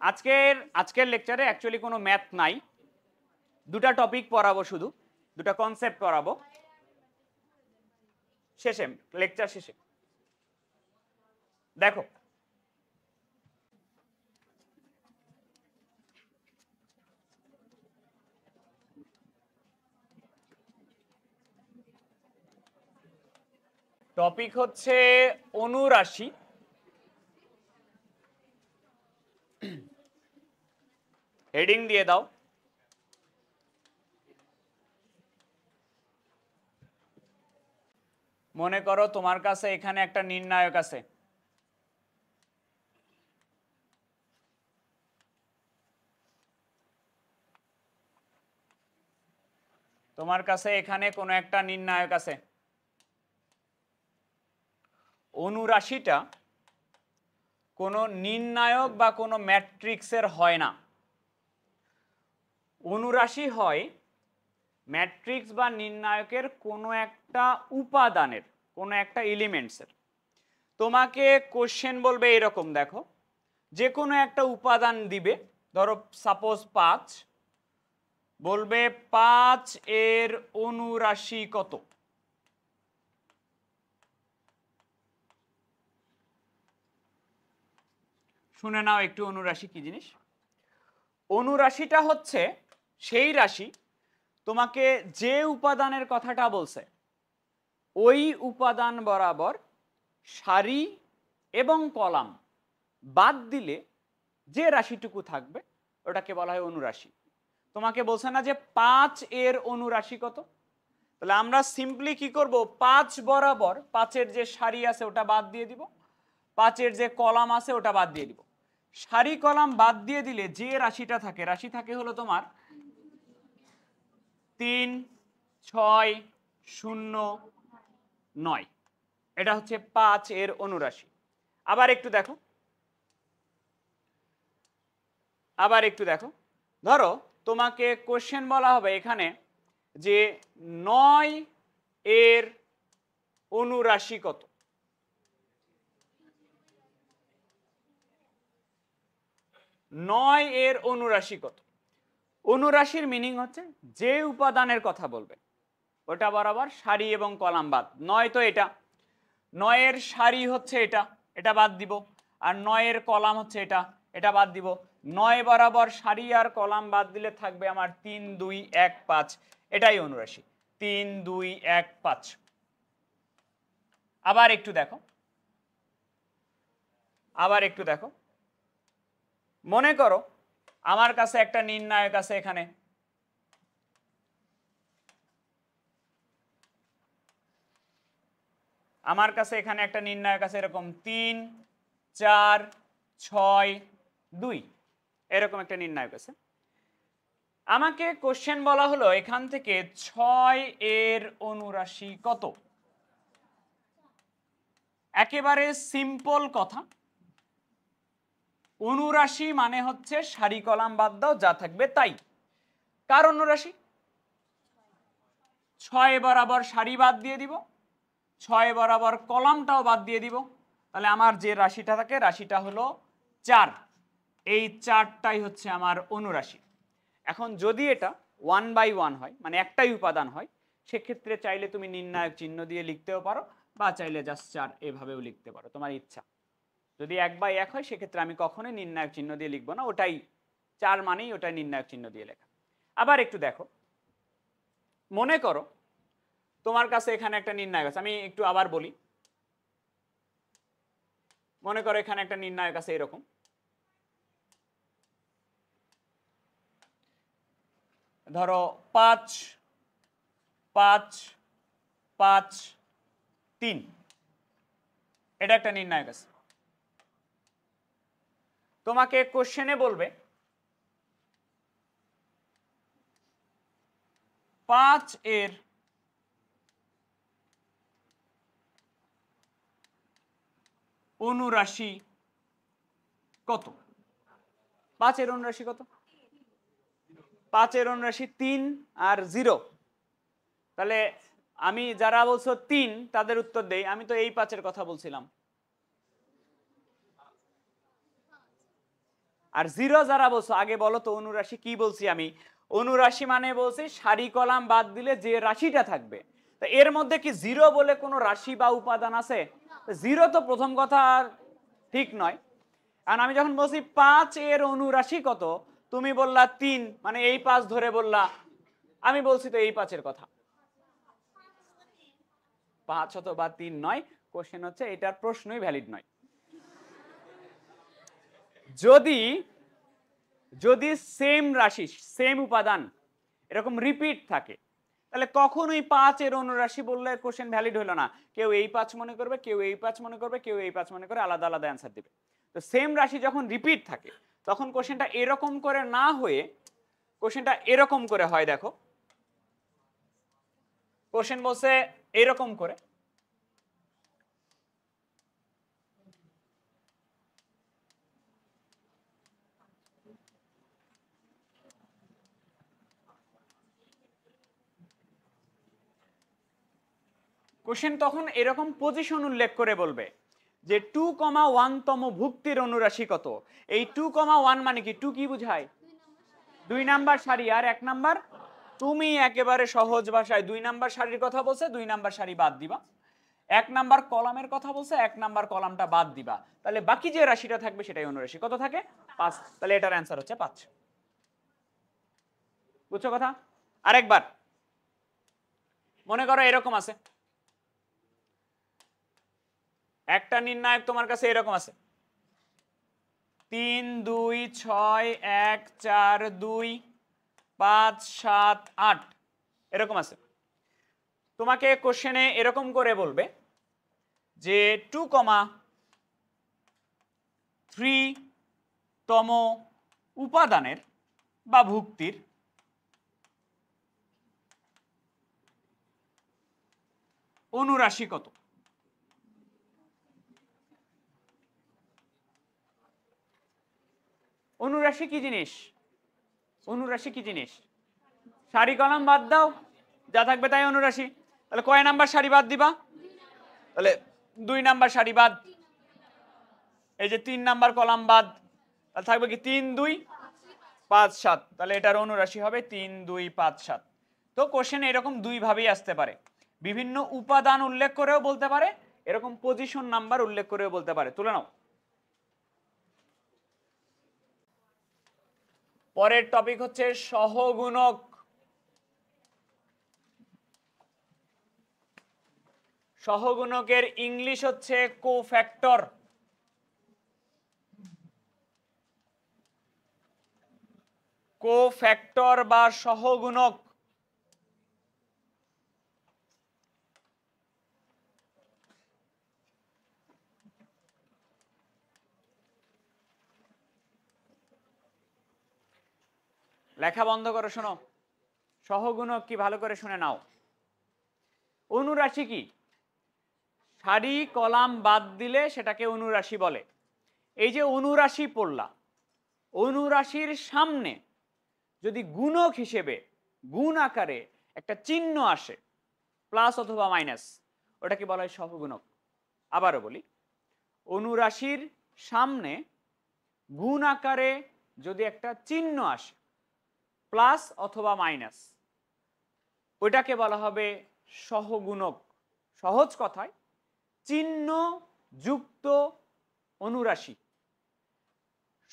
আজকের লেকচারে অ্যাকচুয়ালি কোনো ম্যাথ নাই, দুটা টপিক পড়াবো, শুধু দুটা কনসেপ্ট পড়াবো শেষে, লেকচার শেষে। দেখো টপিক হচ্ছে অনুরাশি। হেডিং দিয়ে দাও। মনে করো তোমার কাছে এখানে একটা নির্ণায়ক আছে, তোমার কাছে এখানে কোনো একটা নির্ণায়ক আছে। অনুরাশিটা কোনো নির্ণায়ক বা কোনো ম্যাট্রিক্সের হয় না। অনুরাশি হয় ম্যাট্রিক্স বা নির্ণায়কের কোনো একটা উপাদানের, কোনো একটা এলিমেন্টসের। তোমাকে কোশ্চেন বলবে এরকম, দেখো যে কোনো একটা উপাদান দিবে, ধরো সাপোজ 5, বলবে 5 এর অনুরাশি কত। শুনে নাও একটু অনুরাশি কি জিনিস। অনুরাশিটা হচ্ছে সেই রাশি তোমাকে যে উপাদানের কথাটা বলছে ওই উপাদান বরাবর সারি এবং কলাম বাদ দিলে যে রাশিটুকু থাকবে ওটাকে বলা হয় অনুরাশি। তোমাকে বলছে না যে 5 এর অনুরাশি কত, তাহলে আমরা সিম্পলি কি করব, 5 বরাবর 5 এর যে সারি আছে ওটা বাদ দিয়ে দিব, 5 এর যে কলাম আছে ওটা বাদ দিয়ে দিব। সারি কলাম বাদ দিয়ে দিলে যে রাশিটা থাকে, রাশি থাকে হলো তোমার 3, 6, 0, 9। এটা হচ্ছে 5 এর অনুরাশি। আবার একটু দেখো, ধরো তোমাকে কোশ্চেন বলা হবে এখানে যে 9 এর অনুরাশি কত। 9 এর অনুরাশি কত? অনুরাশির মিনিং হচ্ছে যে উপাদানের কথা বলবে ওটা বরাবর সারি এবং কলাম বাদ। 9 তো এটা, 9 এর সারি হচ্ছে এটা, এটা বাদ দিব। আর 9 এর কলাম হচ্ছে এটা, এটা বাদ দিব। 9 বরাবর সারি আর কলাম বাদ দিলে থাকবে আমার 3, 2, 1, 5। এটাই অনুরাশি, 3, 2, 1, 5। আবার একটু দেখো, মনে করো আমার কাছে একটা নির্ণায়ক আছে এখানে, আমার কাছে এখানে একটা নির্ণায়ক আছে এরকম 3, 4, 6, 2, এরকম একটা নির্ণায়ক আছে। আমাকে কোশ্চেন বলা হলো এখান থেকে 6 এর অনুরাশি কত। একেবারে সিম্পল কথা, অনুরাশি মানে হচ্ছে সারি কলাম বাদ দাও, যা থাকবে তাই। কার অনুরাশি? 6 বরাবর সারি বাদ দিয়ে দিব, 6 বরাবর কলামটাও বাদ দিয়ে দিব, তাহলে আমার যে রাশিটা থাকে রাশিটা হলো 4। এই 4টাই হচ্ছে আমার অনুরাশি। এখন যদি এটা 1/1 হয়, মানে একটাই উপাদান হয়, সেক্ষেত্রে চাইলে তুমি নির্ণায়ক চিহ্ন দিয়ে লিখতেও পারো, বা চাইলে জাস্ট 4 এভাবেও লিখতে পারো, তোমার ইচ্ছা। যদি 1/1 হয় সেক্ষেত্রে আমি কখনোই নির্ণায়ক চিহ্ন দিয়ে লিখবো না, ওটাই 4 মানেই ওটাই নির্ণায়ক চিহ্ন দিয়ে লেখা। আবার একটু দেখো, মনে করো তোমার কাছে এখানে একটা নির্ণায়ক আছে, আমি একটু আবার বলি। মনে করো এখানে একটা নির্ণায়ক আছে এরকম, ধরো 5, 5, 5, 3, এটা একটা নির্ণায়ক আছে। তোমাকে কোশ্চেনে বলবে 5 এর অনুরাশি কত। 5 এর অনুরাশি কত? 5 এর অনুরাশি 3 আর 0। তাহলে আমি যারা বলছো 3 তাদের উত্তর দেই, আমি তো এই 5 এর কথা বলছিলাম। আর জিরো যারা বলছো আগে বলো তো অনুরাশি কি বলছি আমি? অনুরাশি মানে বলছি সারি কলাম বাদ দিলে যে রাশিটা থাকবে। তো এর মধ্যে কি জিরো বলে কোনো রাশি বা উপাদান আছে? জিরো তো প্রথম কথা ঠিক নয়। আর আমি যখন বলছি 5 এর অনুরাশি কত, তুমি বললা 3, মানে এই 5 ধরে বললা। আমি বলছি তো এই 5 এর কথা, 5 অথবা 3 নয়। কোশ্চেন হচ্ছে এটার প্রশ্নই ভ্যালিড নয়। যদি যদি সেম রাশি সেম উপাদান এরকম রিপিট থাকে, তাহলে কখনোই 5 এর অনুরাশি বললে কোশ্চেন ভ্যালিড হলো না। কেউ এই 5 মনে করবে, কেউ এই 5 মনে করবে, কেউ এই 5 মনে করে, আলাদা আলাদা অ্যান্সার দিবে। তো সেম রাশি যখন রিপিট থাকে তখন কোশ্চেনটা এরকম করে না হয়ে কোশ্চেনটা এরকম করে হয়। দেখো কোশ্চেন বলছে এরকম করে, কোশ্চেন তখন এরকম পজিশন উল্লেখ করে বলবে যে 2,1 তম ভুক্তির অনুরাশি কত। এই 2,1 মানে কি? 2 কি বুঝায়? 2 নাম্বার সারি। আর 1 নাম্বার, তুমি একেবারে সহজ ভাষায় 2 নাম্বার সারির কথা বলছে, 2 নাম্বার সারি বাদ দিবা। 1 নাম্বার কলামের কথা বলছে, 1 নাম্বার কলামটা বাদ দিবা। তাহলে বাকি যে রাশিটা থাকবে সেটাই অনুরাশি। কত থাকে? 5। তাহলে এটার অ্যান্সার হচ্ছে 5। বুঝছো কথা? আরেকবার মনে করো এরকম আছে একটা নির্ণায়ক, তোমার কাছে এরকম আছে 3, 2, 6, 1, 4, 2, 5, 7, 8 এরকম আছে। তোমাকে কোশ্চেনে এরকম করে বলবে যে 2,3 তম উপাদানের বা ভুক্তির অনুরাশি কত। অনুরাশি কি জিনিস? অনুরাশি কি জিনিস? সারি কলাম বাদ দাও, যা থাকবে তাই অনুরাশি। তাহলে কয় নাম্বার সারি বাদ দিবা? তাহলে 2 নাম্বার সারি বাদ। এই যে 3 নাম্বার কলাম বাদ, তাহলে থাকবে কি 3, 2, 5, 7। তাহলে এটার অনুরাশি হবে 3, 2, 5, 7। তো কোশ্চেন এরকম দুই ভাবেই আসতে পারে, বিভিন্ন উপাদান উল্লেখ করেও বলতে পারে, এরকম পজিশন নাম্বার উল্লেখ করেও বলতে পারে। তুলে নাও। পরের টপিক হচ্ছে সহগুণক। সহগুণকের ইংলিশ হচ্ছে কোফ্যাক্টর। কোফ্যাক্টর বা সহগুণক। লেখা বন্ধ করো, শোনো। সহগুণক কি ভালো করে শুনে নাও। অনুরাশি কি? সারি কলাম বাদ দিলে সেটাকে অনুরাশি বলে। এই যে অনুরাশি পড়লা, অনুরাশির সামনে যদি গুণক হিসেবে গুণ আকারে একটা চিহ্ন আসে, প্লাস অথবা মাইনাস, ওটাকে বলা হয় সহগুণক। আবারও বলি, অনুরাশির সামনে গুণ আকারে যদি একটা চিহ্ন আসে, প্লাস অথবা মাইনাস, ওইটাকে বলা হবে সহগুণক। সহজ কথায় চিহ্ন যুক্ত অনুরাশি।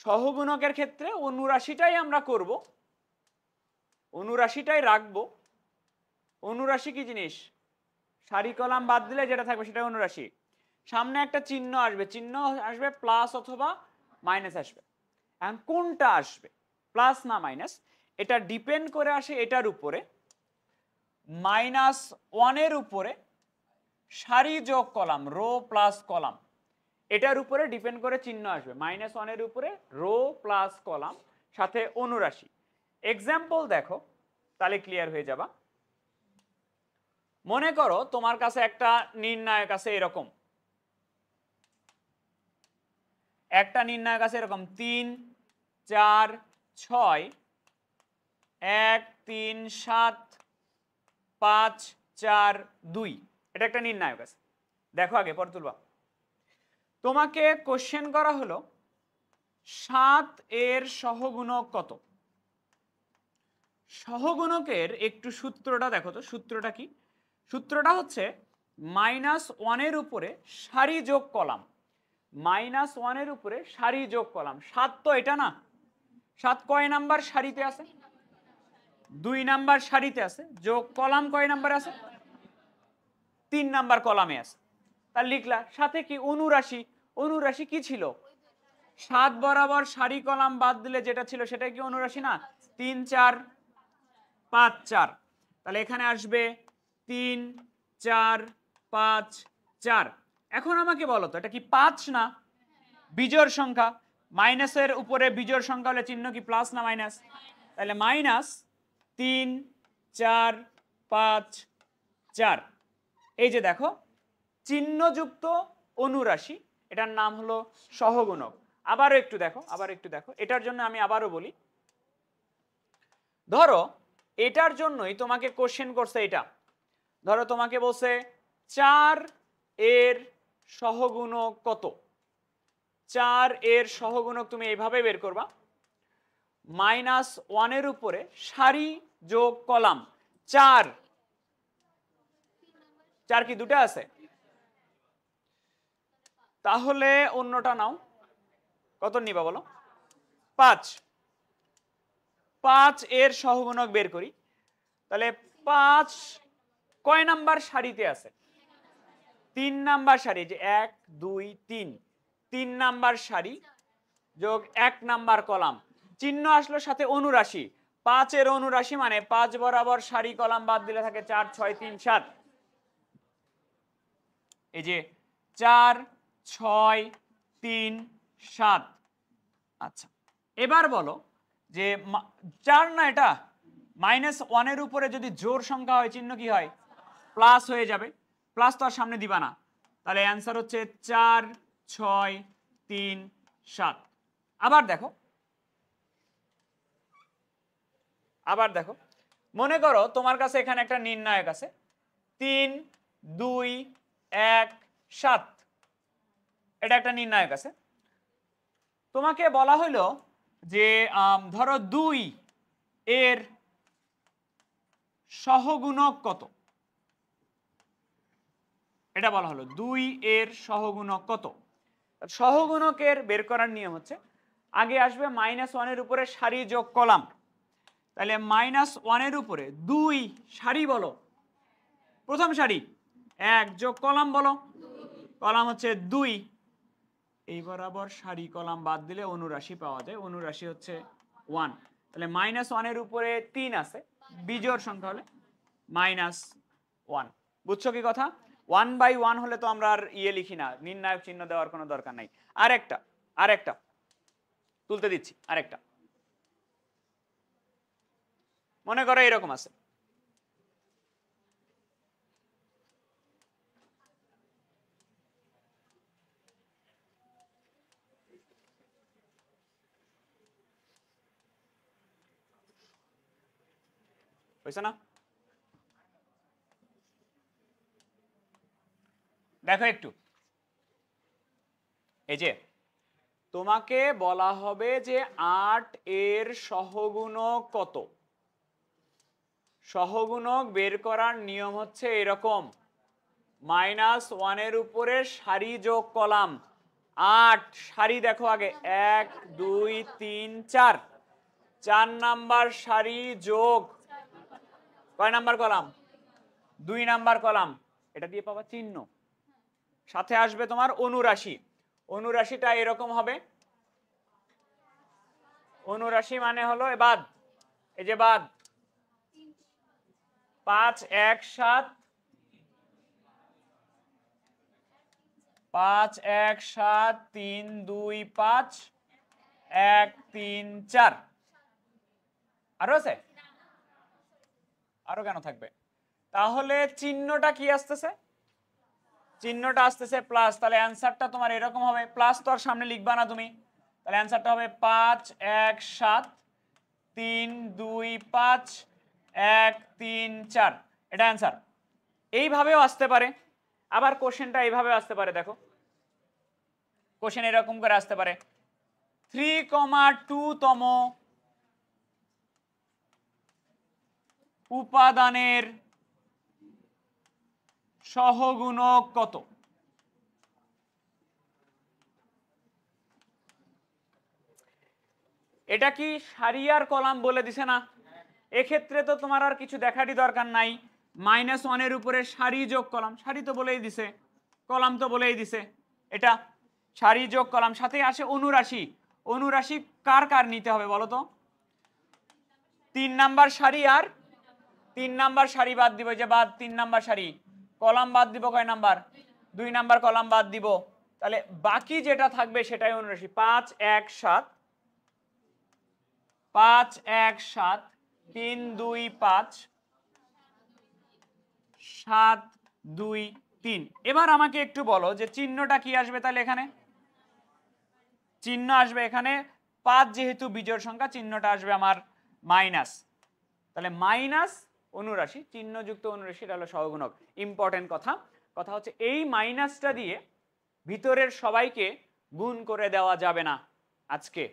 সহগুণকের ক্ষেত্রে অনুরাশিটাই আমরা করব, অনুরাশিটাই রাখবো। অনুরাশি কি জিনিস? সারি কলাম বাদ দিলে যেটা থাকবে সেটা অনুরাশি। সামনে একটা চিহ্ন আসবে, চিহ্ন আসবে প্লাস অথবা মাইনাস আসবে। এখন কোনটা আসবে, প্লাস না মাইনাস, এটা ডিপেন্ড করে আসে এটার উপরে, -1 এর উপরে সারি যোগ কলাম, রো প্লাস কলাম, এটার উপরে ডিপেন্ড করে চিহ্ন আসবে। -1 এর উপরে রো প্লাস কলাম সাথে অনুরাশি। এক্সাম্পল দেখো, তাহলে ক্লিয়ার হয়ে যাবা। মনে করো তোমার কাছে একটা নির্ণায়ক আছে এরকম, একটা নির্ণায়ক আছে এরকম 3, 4, 6, 1, 3, 7, 5, 4, 2। এটা একটা নির্ণায়ক আছে। দেখো আগে, পরে তুলবা। তোমাকে কোশ্চেন করা হলো 7 এর সহগুণক কত? সহগুণকের একটু সূত্রটা দেখো তো, সূত্রটা কি? সূত্রটা হচ্ছে -1 এর উপরে সারি যোগ কলাম, -1 এর উপরে সারি যোগ কলাম। 7 তো এটা না, 7 কয় নাম্বার সারিতে আছে? 2 নাম্বার সারিতে আছে, যোগ কলাম কয় নাম্বার আছে? 3 নাম্বার কলামে আছে। তার লিখলা সাথে কি অনুরাশি, অনুরাশি কি ছিল? 7 বরাবর সারি কলাম বাদ দিলে যেটা ছিল সেটা কি অনুরাশি না? 3 4 5 4, তাহলে এখানে আসবে 3 4 5 4। এখন আমাকে বলো তো এটা কি 5 না? বিজোড় সংখ্যা, মাইনাসের উপরে বিজোড় সংখ্যা হলে চিহ্ন কি প্লাস না মাইনাস? তাহলে -3 4 5 4। এই যে দেখো চিহ্নযুক্ত অনুরাশি, এটার নাম হলো সহগুণক। আবারও একটু দেখো, এটার জন্য আমি আবারও বলি, ধরো এটার জন্যই তোমাকে কোশ্চেন করছে এটা, ধরো তোমাকে বলছে 4 এর সহগুণক কত? 4 এর সহগুণক তুমি এইভাবে বের করবা, -1 এর উপরে সারি যোগ কলাম। 4 কি দুটো আছে? তাহলে অন্যটা নাও, কত নিবা বলো? 5 এর সহগুণক বের করি। তাহলে 5 কয় নাম্বার সারিতে আছে? 3 নাম্বার সারি, যে 1 2 3, 3 নাম্বার সারি যোগ 1 নাম্বার কলাম। চিহ্ন আসলো সাথে অনুরাশি, 5 এর অনুরাশি মানে 5 বরাবর সারি কলাম বাদ দিলে থাকে 4 6 3 7। এই যে 4 6 3 7। আচ্ছা এবার বলো যে 4 না, এটা -1 এর উপরে যদি জোড় সংখ্যা হয় চিহ্ন কি হয়? প্লাস হয়ে যাবে, প্লাস তো আর সামনে দিবা না, তাহলে অ্যান্সার হচ্ছে 4 6 3 7। আবার দেখো, মনে করো তোমার কাছে এখানে একটা নির্ণায়ক আছে 3 2 1 7, এটা একটা নির্ণায়ক আছে। তোমাকে বলা হলো যে ধরো 2 এর সহগুণক কত? এটা বলা হলো 2 এর সহগুণক কত। সহগুণকের বের করার নিয়ম হচ্ছে আগে আসবে -1 এর উপরে সারি যোগ কলাম, তাহলে -1 এর উপরে 2 সারি বলো, প্রথম সারি 1 যোগ কলাম বলো, কলাম হচ্ছে 2, এই বরাবর সারি কলাম বাদ দিলে অনুরাশি পাওয়া যায়, অনুরাশি হচ্ছে 1। তাহলে -1 এর উপরে 3 আছে, বিজোড় সংখ্যা হলে -1। বুঝছো কি কথা? 1/1 হলে তো আমরা আর লিখি না, নির্ণায়ক চিহ্ন দেওয়ার কোনো দরকার নাই। আরেকটা তুলতে দিচ্ছি, আরেকটা মনে করো এরকম আছে, হয়েছে না? দেখো একটু, এই যে তোমাকে বলা হবে যে 8 এর সহগুণক কত। সহগুণক বের করার নিয়ম হচ্ছে এরকম, -1 এর উপরে সারি যোগ কলাম, 8 সারি দেখো আগে 1 2 3 4, 4 নাম্বার সারি যোগ কয় নাম্বার কলাম? 2 নাম্বার কলাম, এটা দিয়ে পাবা চিহ্ন, সাথে আসবে তোমার অনুরাশি। অনুরাশিটা এরকম হবে, অনুরাশি মানে হলো বাদ, এই যে বাদ 5 1 7, 5 1 7 3 2 5 1 3 4। আরো আছে? আরো কেন থাকবে? তাহলে চিহ্নটা কি আসতেছে? চিহ্নটা আসতেছে প্লাস, তাহলে অ্যান্সারটা তোমার এরকম হবে, প্লাস তো আর সামনে লিখবা না তুমি, তাহলে অ্যান্সারটা হবে 5 1 7 3 2 5 1 3 4, এটা অ্যান্সার। এইভাবেও আসতে পারে, আবার কোশ্চেনটা এইভাবে আসতে পারে। দেখো কোশ্চেন এরকম করে আসতে পারে 3,2 তম উপাদানের সহগুণক কত? এটা কি সারি আর কলাম বলে দিছে না? এক্ষেত্রে তো তোমার আর কিছু দেখারই দরকার নাই। -1 এর উপরে সারি যোগ কলাম, সারি তো বলেই দিছে, কলাম তো বলেই দিছে। এটা সারি যোগ কলাম, সাথে আসে অনুরাশি। অনুরাশি কার কার নিতে হবে বলো তো? 3 নাম্বার সারি আর 3 নাম্বার সারি বাদ দিব, যে বাদ 3 নাম্বার সারি। কলাম বাদ দিব কয় নাম্বার? 2 নাম্বার কলাম বাদ দিব। তাহলে বাকি যেটা থাকবে সেটাই অনুরাশি। 5 1 7 5 1 7 3 2 5 7 2 3। এবার আমাকে একটু বলো যে চিহ্নটা কি আসবে তাহলে এখানে? চিহ্ন আসবে এখানে 5, যেহেতু বিজোড় সংখ্যা চিহ্নটা আসবে আমার মাইনাস। তাহলে মাইনাস অনুরাশি, চিহ্নযুক্ত অনুরাশি, এটা হলো সহগুণক। ইম্পর্টেন্ট কথা হচ্ছে এই মাইনাসটা দিয়ে ভিতরের সবাইকে গুণ করে দেওয়া যাবে না। আজকে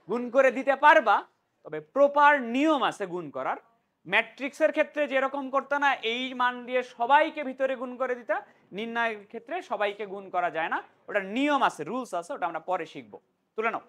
গুণ করে দিতে পারবা, তবে প্রপার নিয়ম আছে গুণ করার। ম্যাট্রিক্সের ক্ষেত্রে যেরকম করতে না, এই মান দিয়ে সবাইকে ভিতরে গুণ করে দিতা, নির্ণয়ের ক্ষেত্রে সবাইকে গুণ করা যায় না, ওটার নিয়ম আছে, রুলস আছে, ওটা আমরা পরে শিখবো। তুলে নাও।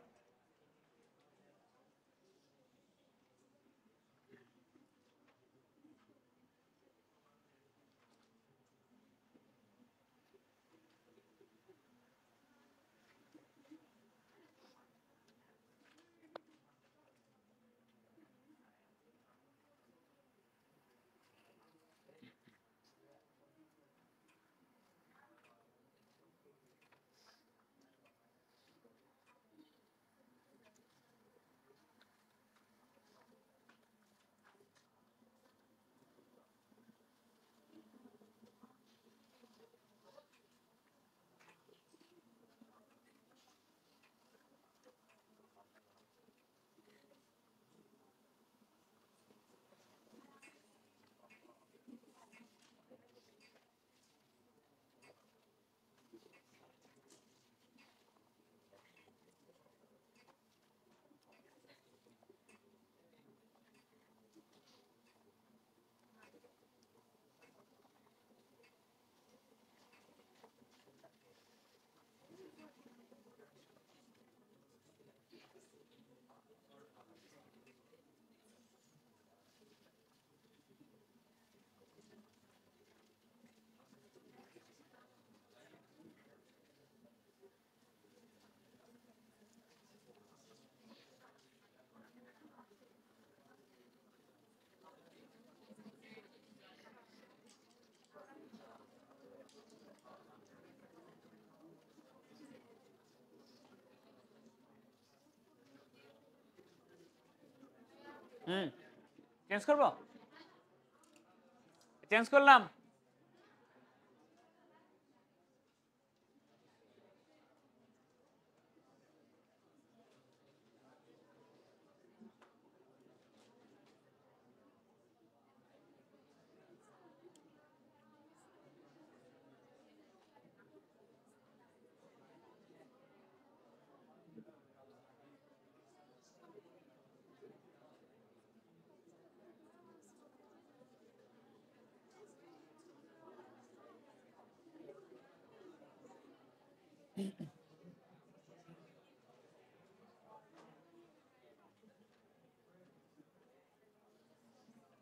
চেঞ্জ করবো, চেঞ্জ করলাম।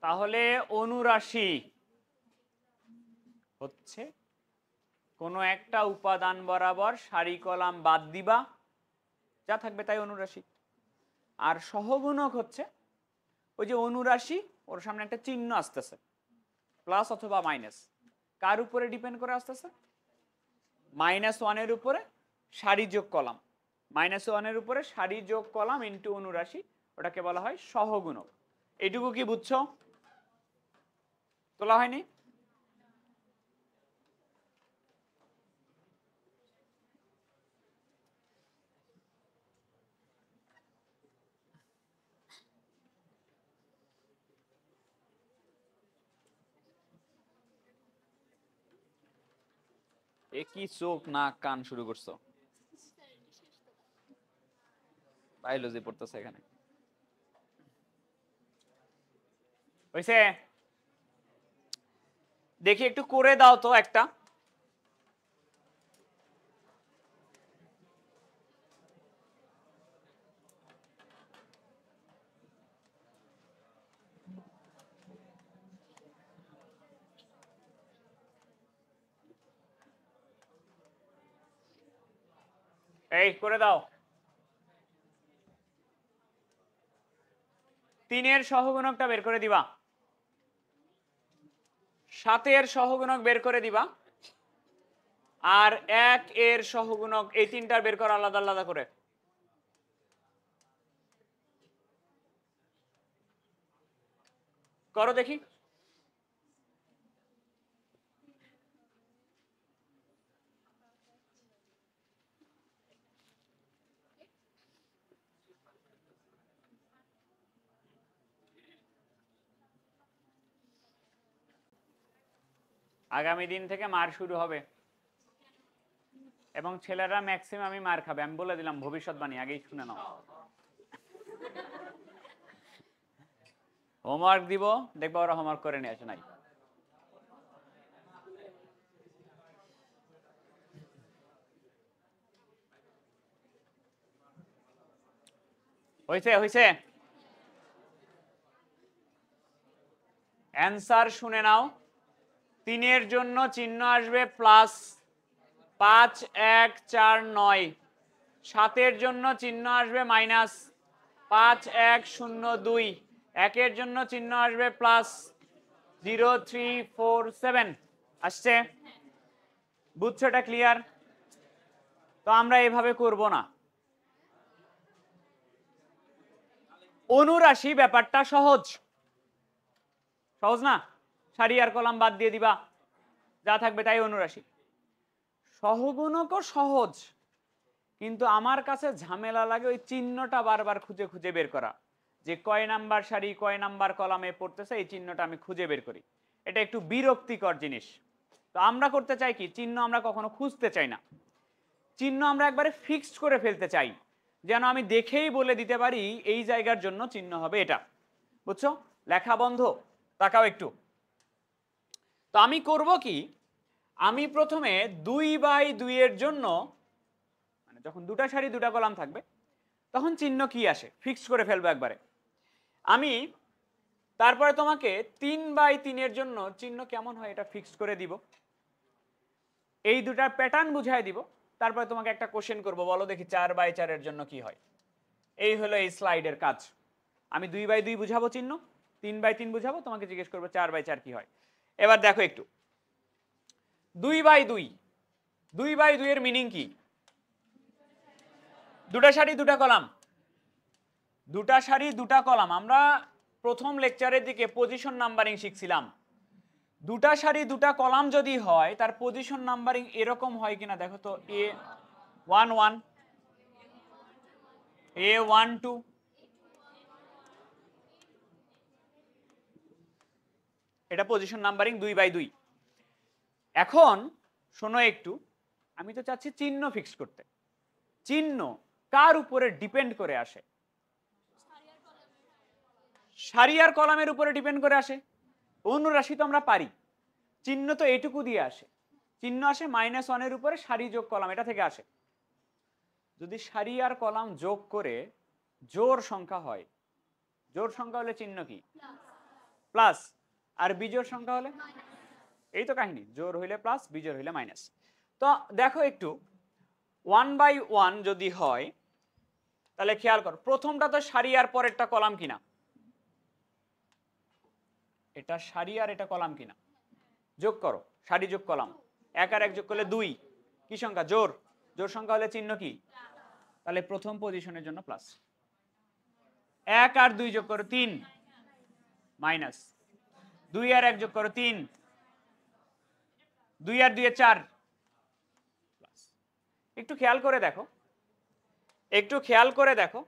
তাহলে অনুরাশি হচ্ছে কোনো একটা উপাদান বরাবর সারি কলাম বাদ দিবা, যা থাকবে তাই অনুরাশি। আর সহগুণক হচ্ছে ওই যে অনুরাশি, ওর সামনে একটা চিহ্ন আসতেছে, প্লাস অথবা মাইনাস। কার উপরে ডিপেন্ড করে আসতেছে? -1 এর উপরে সারি যোগ কলাম, -1 এর উপরে সারি যোগ কলাম ইন্টু অনুরাশি, ওটাকে বলা হয় সহগুণক। এইটুকু কি বুঝছো? তোলা হয়নি? এ কি চোখ নাক কান শুরু করছো? বায়োলজি পড়তেছে এখানে। হইছে? দেখি একটু করে দাও তো একটা। এই করে দাও। 3 এর সহগুণকটা বের করে দিবা, 7 এর সহগুণক বের করে দিবা, আর 1 এর সহগুণক, এই তিনটার বের করা আলাদা আলাদা করে। করো দেখি। আগামী দিন থেকে মার শুরু হবে এবং ছেলেরা ম্যাক্সিমামই মার খাবে, আমি বলে দিলাম, ভবিষ্যৎবাণী আগেই শুনে নাও। হোমওয়ার্ক দিব, দেখবো ওরা হোমওয়ার্ক করে নিয়ে আসে নাই। হয়েছে হয়েছে, অ্যান্সার শুনে নাও। 3 এর জন্য চিহ্ন আসবে প্লাস 5 1 4 9, 7 এর জন্য চিহ্ন আসবে মাইনাস 5 1 0 2, 1 এর জন্য চিহ্ন আসবে প্লাস 0 3 4 7। আসছে? বুঝছো এটা ক্লিয়ার? তো আমরা এভাবে করব না। অনুরাশি ব্যাপারটা সহজ, সহজ না? সারি আর কলাম বাদ দিয়ে দিবা, যা থাকবে তাই অনুরাশি। সহগুণকও সহজ, কিন্তু আমার কাছে ঝামেলা লাগে ওই চিহ্নটা বারবার খুঁজে খুঁজে বের করা, যে কয় নাম্বার সারি কয় নাম্বার কলামে পড়তেছে, এই চিহ্নটা আমি খুঁজে বের করি। এটা একটু বিরক্তিকর জিনিস। তো আমরা করতে চাই কি, চিহ্ন আমরা কখনো খুঁজতে চাই না, চিহ্ন আমরা একবারে ফিক্সড করে ফেলতে চাই, যেন আমি দেখেই বলে দিতে পারি এই জায়গার জন্য চিহ্ন হবে এটা। বুঝছো? লেখা বন্ধ, তাকাও একটু। তো আমি করব কি, আমি প্রথমে 2/2 এর জন্য, মানে যখন দুটা সারি দুটা কলাম থাকবে তখন চিহ্ন কি আসে ফিক্সড করে ফেলবো একবারে। আমি তারপরে তোমাকে 3/3 এর জন্য চিহ্ন কেমন হয় এটা ফিক্সড করে দিব, এই দুটার প্যাটার্ন বুঝাই দিব। তারপরে তোমাকে একটা কোশ্চেন করব, বলো দেখি 4/4 এর জন্য কি হয়। এই হলো এই স্লাইডের কাজ। আমি 2/2 বুঝাবো চিহ্ন, 3/3 বুঝাবো, তোমাকে জিজ্ঞেস করবো 4/4 কি হয়। এবার দেখো একটু, 2/2, 2/2 এর মিনিং কি? দুটা সারি দুটা কলাম, দুটা সারি দুটা কলাম। আমরা প্রথম লেকচারের দিকে পজিশন নাম্বারিং শিখছিলাম। দুটা সারি দুটা কলাম যদি হয় তার পজিশন নাম্বারিং এরকম হয় কিনা দেখো তো, A1 1, A1 2, এটা পজিশন নাম্বারিং 2/2। এখন শোনো একটু, আমি তো চাচ্ছি চিহ্ন ফিক্স করতে। চিহ্ন কার উপরে ডিপেন্ড করে আসে? সারি আর কলামের উপরে ডিপেন্ড করে আসে। অনুরাশি তো আমরা পারি, চিহ্ন তো এইটুকু দিয়ে আসে। চিহ্ন আসে -1 এর উপরে সারি যোগ কলাম, এটা থেকে আসে। যদি সারি আর কলাম যোগ করে জোড় সংখ্যা হয়, জোড় সংখ্যা হলে চিহ্ন কি? প্লাস। আর বিজোড় সংখ্যা হলে? এই তো কাহিনী, জোড় হইলে প্লাস, বিজোড় হইলে মাইনাস। তো দেখো একটু, 1/1 যদি হয় তাহলে খেয়াল কর, প্রথমটা তো সারি আর পরেরটা কলাম কিনা? এটা সারি আর এটা কলাম কিনা? যোগ করো, সারি যোগ কলাম, 1 আর 1 যোগ করলে 2, কি সংখ্যা? জোড়। জোড় সংখ্যা হলে চিহ্ন কি? তাহলে প্রথম পজিশনের জন্য প্লাস। 1 আর 2 যোগ করো 3, মাইনাস। 2 আর 1 যোগ করো 3, 2 আর 2 4, প্লাস। একটু খেয়াল করে দেখো, একটু খেয়াল করে দেখো,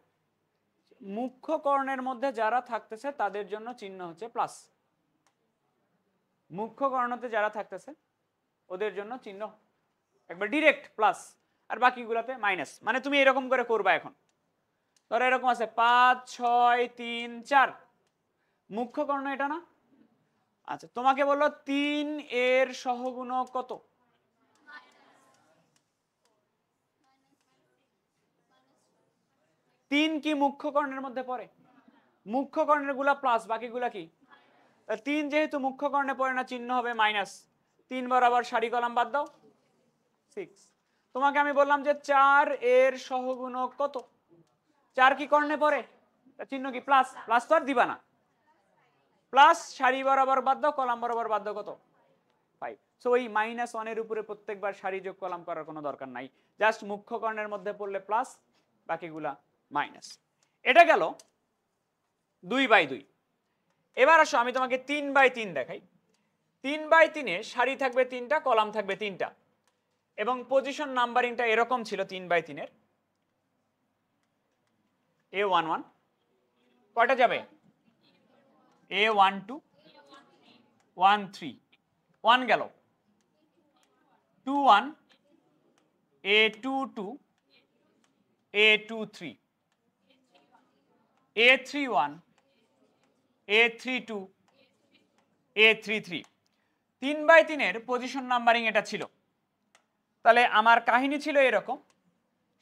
মুখ্য কর্ণের মধ্যে যারা থাকতেছে তাদের জন্য চিহ্ন হচ্ছে প্লাস। মুখ্য কর্ণতে যারা থাকতেছে ওদের জন্য চিহ্ন একবার ডিরেক্ট প্লাস, আর বাকিগুলোতে মাইনাস। মানে তুমি এরকম করে করবা। এখন ধরো এরকম আছে 5 6 3 4, মুখ্য কর্ণ এটা না? আচ্ছা তোমাকে বললো 3 এর সহগুণক কত? তিন কি মুখ্য কর্ণের মধ্যে পড়ে? মুখ্য কর্ণের গুলা প্লাস, বাকিগুলা কি? 3 যেহেতু মুখ্য কর্ণে পড়ে না, চিহ্ন হবে মাইনাস। 3 বরাবর সারি কলাম বাদ দাও, 6। তোমাকে আমি বললাম যে 4 এর সহগুণক কত? 4 কি কর্ণে পড়ে? চিহ্ন কি প্লাস, প্লাস তো আর দিবা না, প্লাস সারি বরাবর বাদ দাও, কলাম বরাবর বাদ দাও কত? 5। সো এই -1 এর উপরে প্রত্যেকবার সারি যোগ কলাম করার কোনো দরকার নাই, জাস্ট মুখ্য কর্ণের মধ্যে পড়লে প্লাস, বাকিগুলা মাইনাস। এটা গেল 2/2। এবার আসো আমি তোমাকে 3/3 দেখাই। 3/3 সারি থাকবে 3টা, কলাম থাকবে 3টা, এবং পজিশন নাম্বারিংটা এরকম ছিল 3/3 এর। A11 কয়টা যাবে? A12 13, 1 গেল, 21 A22 A23 A31 A32 A33। 3/3 এর পজিশন নাম্বারিং এটা ছিল। তাহলে আমার কাহিনী ছিল এরকম,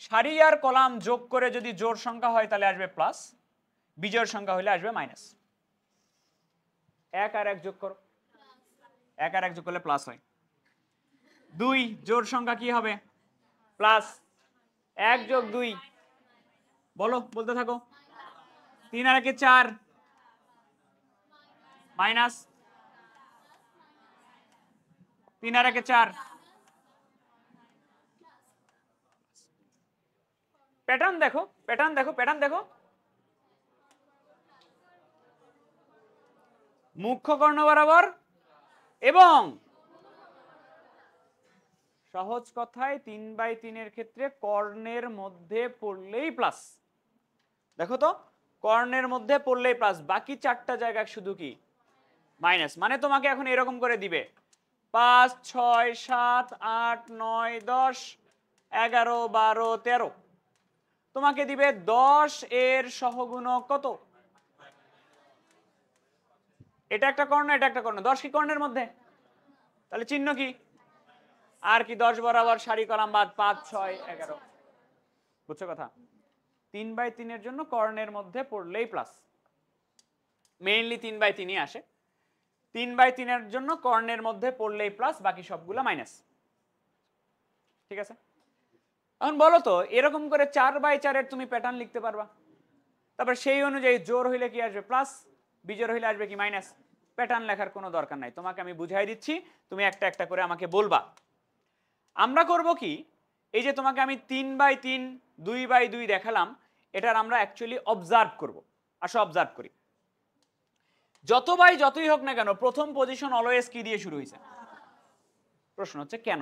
সারি আর কলাম যোগ করে যদি জোড় সংখ্যা হয় তাহলে আসবে প্লাস, বিজোড় সংখ্যা হলে আসবে মাইনাস। 1 আর 1 যোগ করো, 1 আর 1 যোগ করলে প্লাস হয়। 2 জোড় সংখ্যা কি হবে? প্লাস। 1 যোগ 2 বলো, বলতে থাকো। 3 আর 1 4 মাইনাস, 3 আর 1 4। প্যাটার্ন দেখো, প্যাটার্ন দেখো, প্যাটার্ন দেখো। মুখ্য কর্ণ বরাবর এবং সহজ কথায় 3/3 এর ক্ষেত্রে কর্ণের মধ্যে পড়লেই প্লাস। দেখো তো, কর্ণের মধ্যে পড়লেই প্লাস, বাকি 4টা জায়গা শুধু কি মাইনাস। মানে তোমাকে এখন এরকম করে দিবে 5 6 7 8 9 10 11 12 13, তোমাকে দিবে 10 এর সহগুণক কত? এটা একটা কর্ণ, এটা একটা কর্ণ, 10 কি কর্ণের মধ্যে? তাহলে চিহ্ন কি? আর কি 10 বরাবর সারি কলাম বাদ, 5 6 11। বুঝছো কথা? 3/3 এর জন্য কর্ণের মধ্যে পড়লেই প্লাস, মেইনলি 3/3 আসে। 3/3 এর জন্য কর্ণের মধ্যে পড়লেই প্লাস, বাকি সবগুলো মাইনাস। ঠিক আছে? এখন বলো তো, এরকম করে 4/4 এর তুমি প্যাটার্ন লিখতে পারবা? তারপর সেই অনুযায়ী জোড় হইলে কি আসবে? প্লাস, বিজোড় হইলে আসবে কি? মাইনাস। প্যাটার্ন লেখার কোনো দরকার নাই, তোমাকে আমি বুঝাই দিচ্ছি, তুমি একটা একটা করে আমাকে বলবা। আমরা করব কি, এই যে তোমাকে আমি 3/3 2/2 দেখালাম, এটার আমরা অ্যাকচুয়ালি অবজার্ভ করব। আসো অবজার্ভ করি। যতই হোক না কেন প্রথম পজিশন অলওয়েজ কি দিয়ে শুরু হয়েছে? প্রশ্ন হচ্ছে কেন?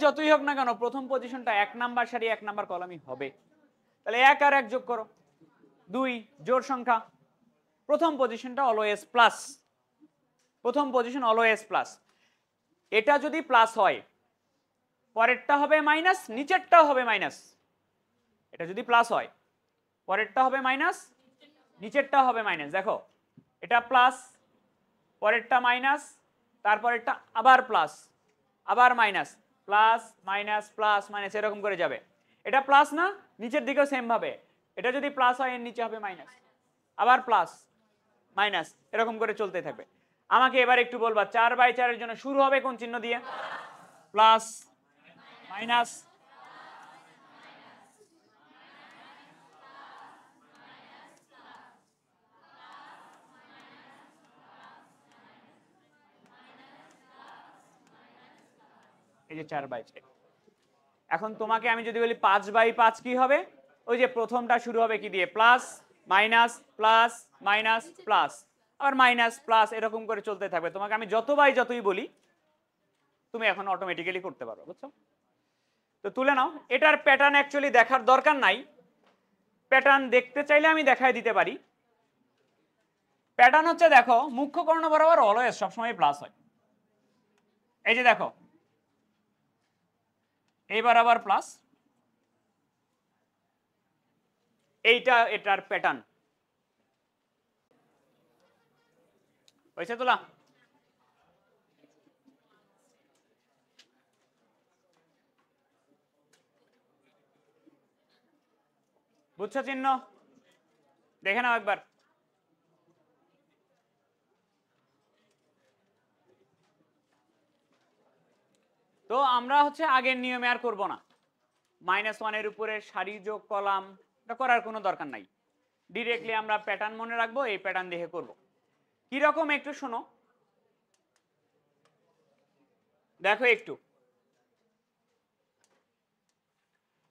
যতই হোক না কেন প্রথম পজিশনটা 1 নাম্বার সারি 1 নাম্বার কলামই হবে। তাহলে 1 আর 1 যোগ করো, 2 জোড় সংখ্যা, প্রথম পজিশনটা অলওয়েজ প্লাস, প্রথম পজিশন অলওয়েজ প্লাস। এটা যদি প্লাস হয় পরেরটা হবে মাইনাস, নিচেরটাও হবে মাইনাস। এটা যদি প্লাস হয় পরেরটা হবে মাইনাস, নিচেরটাও হবে মাইনাস। দেখো, এটা প্লাস, পরেরটা মাইনাস, তারপরেরটা আবার প্লাস, আবার minus, plus minus plus minus, এরকম করে যাবে। এটা প্লাস না, নিচের দিকেও সেম ভাবে, এটা যদি প্লাস হয় এর নিচে হবে মাইনাস, আবার প্লাস মাইনাস, এরকম করে চলতে থাকবে। আমাকে এবার একটু বলবা 4/4 এর জন্য শুরু হবে কোন চিহ্ন দিয়ে? প্লাস, মাইনাস, এই যে 4/4। এখন তোমাকে আমি যদি বলি 5/5 কি হবে? ওই যে প্রথমটা শুরু হবে কি দিয়ে? Plus minus plus minus plus, আবার মাইনাস প্লাস, এরকম করে চলতে থাকবে। তোমাকে আমি যতই বলি তুমি এখন অটোমেটিক্যালি করতে পারো, বুঝছো? তো তুলে নাও। এটার প্যাটার্ন অ্যাকচুয়ালি দেখার দরকার নাই, প্যাটার্ন দেখতে চাইলে আমি দেখাই দিতে পারি। প্যাটার্ন হচ্ছে, দেখো, মুখ্য কর্ণ বরাবর অলওয়েজ সবসময় প্লাস হয়। এই যে দেখো, এইবার আবার প্লাস, এইটা এটার প্যাটার্ন হয়েছে তোলা? বুঝছো চিহ্ন? দেখে নাও একবার। তো আমরা হচ্ছে আগের নিয়মে আর করব না, -1 উপরে সারি যোগ কলাম, এটা করার কোনো দরকার নাই। ডিরেক্টলি আমরা প্যাটার্ন মনে রাখবো, এই প্যাটার্ন দেখে করব। কিরকম একটু শোনো, দেখো একটু।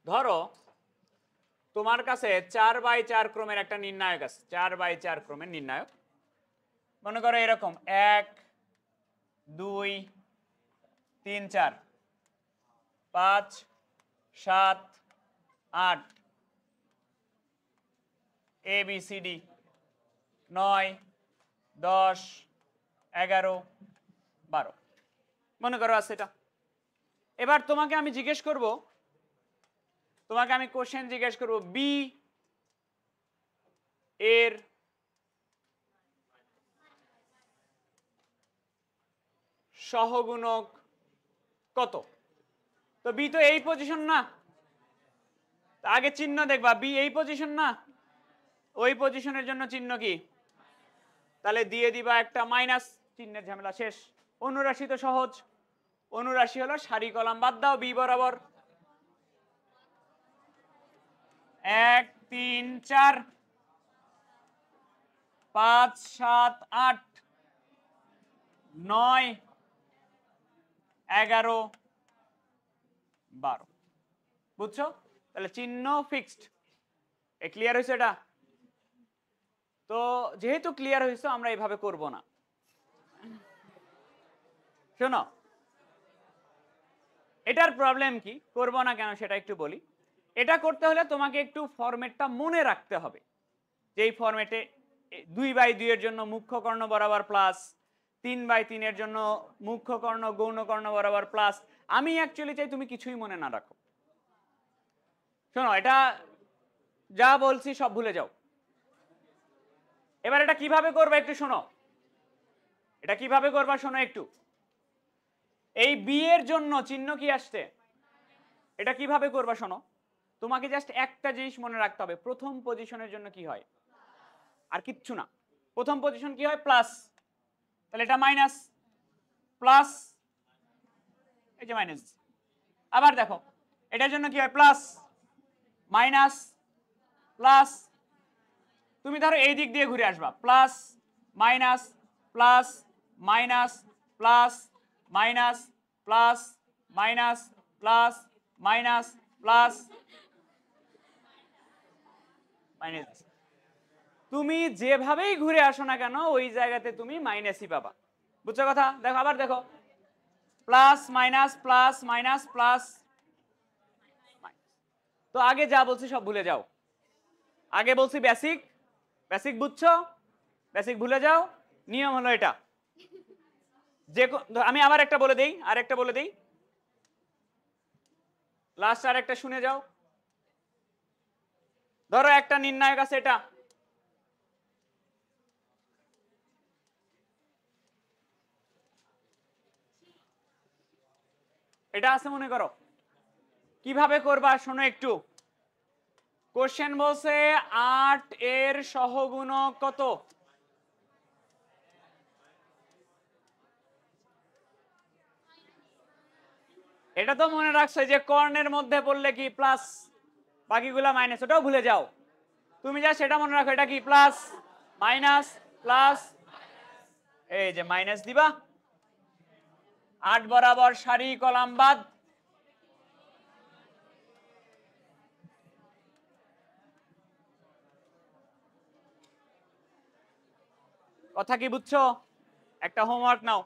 ধরো তোমার কাছে 4x4 ক্রমের একটা নির্ণায়ক আছে, 4x4 ক্রমের নির্ণায়ক। মনে করো এরকম 1 2 3 4 5 7 8 ABCD 9 10 11 12 মনে করো আছে এটা। এবার তোমাকে আমি জিজ্ঞেস করব, তোমাকে আমি কোশ্চেন জিজ্ঞেস করব, বি এর সহগুণক কত? তো বি তো এই পজিশন না, আগে চিহ্ন দেখবা, বি এই পজিশন না, ওই পজিশনের জন্য চিহ্ন কি? তাহলে দিয়ে দিবা একটা মাইনাস, চিহ্নের ঝামেলা শেষ। অনুরাশি তো সহজ, অনুরাশি হলো সারি কলাম বাদ দাও, বি বরাবর 1 3 4 5 7 8 9 11 12। বুঝছো? তাহলে চিহ্ন ফিক্সড। এ ক্লিয়ার হয়েছে এটা? তো যেহেতু ক্লিয়ার হয়েছে, আমরা এইভাবে করব না। শোনো, এটার প্রবলেম কি, করব না কেন সেটা একটু বলি। এটা করতে হলে তোমাকে একটু ফরম্যাটটা মনে রাখতে হবে, যে এই ফরম্যাটে 2/2 এর জন্য মুখ্য কর্ণ বরাবর প্লাস, 3/3 এর জন্য মুখ্য কর্ণ গৌণ কর্ণ বরাবর প্লাস। আমি অ্যাকচুয়ালি চাই তুমি কিছুই মনে না রাখো। শোনো, এটা যা বলছি সব ভুলে যাও। এবার এটা কিভাবে করবে একটু শোনো, এটা কিভাবে করবা শোনো একটু। এই বি এর জন্য চিহ্ন কি আসছে, এটা কিভাবে করবা শোনো। তোমাকে জাস্ট একটা জিনিস মনে রাখতে হবে, প্রথম পজিশনের জন্য কি হয়, আর কিচ্ছু না। প্রথম পজিশন কি হয়, প্লাস, তাহলে এটা মাইনাস প্লাস, এই যে মাইনাস। আবার দেখো এটার জন্য কি হয়, প্লাস মাইনাস প্লাস। তুমি ধরো এই দিক দিয়ে ঘুরে আসবা, plus minus plus minus plus minus plus minus plus minus plus minus. তুমি যেভাবেই ঘুরে আসো না কেন, ওই জায়গাতে তুমি মাইনাসই পাবা। বুঝছো কথা? দেখো আবার দেখো, plus minus plus minus plus. তো আগে যা বলছি সব ভুলে যাও। আগে বলছি বেসিক, বেসিক বুঝছো, বেসিক ভুলে যাও। নিয়ম হলো এটা, যে আমি আবার একটা বলে দেই, আর একটা বলে দেই, লাস্ট আর একটা শুনে যাও। ধরো একটা নির্ণায়ক আছে, এটা এটা আছে মনে করো। কিভাবে করবা শোনো একটু। কোশ্চেন বলছে 8 এর সহগুণক কত? এটা তো মনে রাখছো যে কর্ণের মধ্যে পড়লে কি প্লাস, বাকিগুলা মাইনাস, ওটাও ভুলে যাও। তুমি যা সেটা মনে রাখো, এটা কি প্লাস মাইনাস প্লাস, এই যে মাইনাস দিবা। 8 বরাবর সারি কলাম বাদ। কথা কি বুঝছো? একটা হোমওয়ার্ক নাও।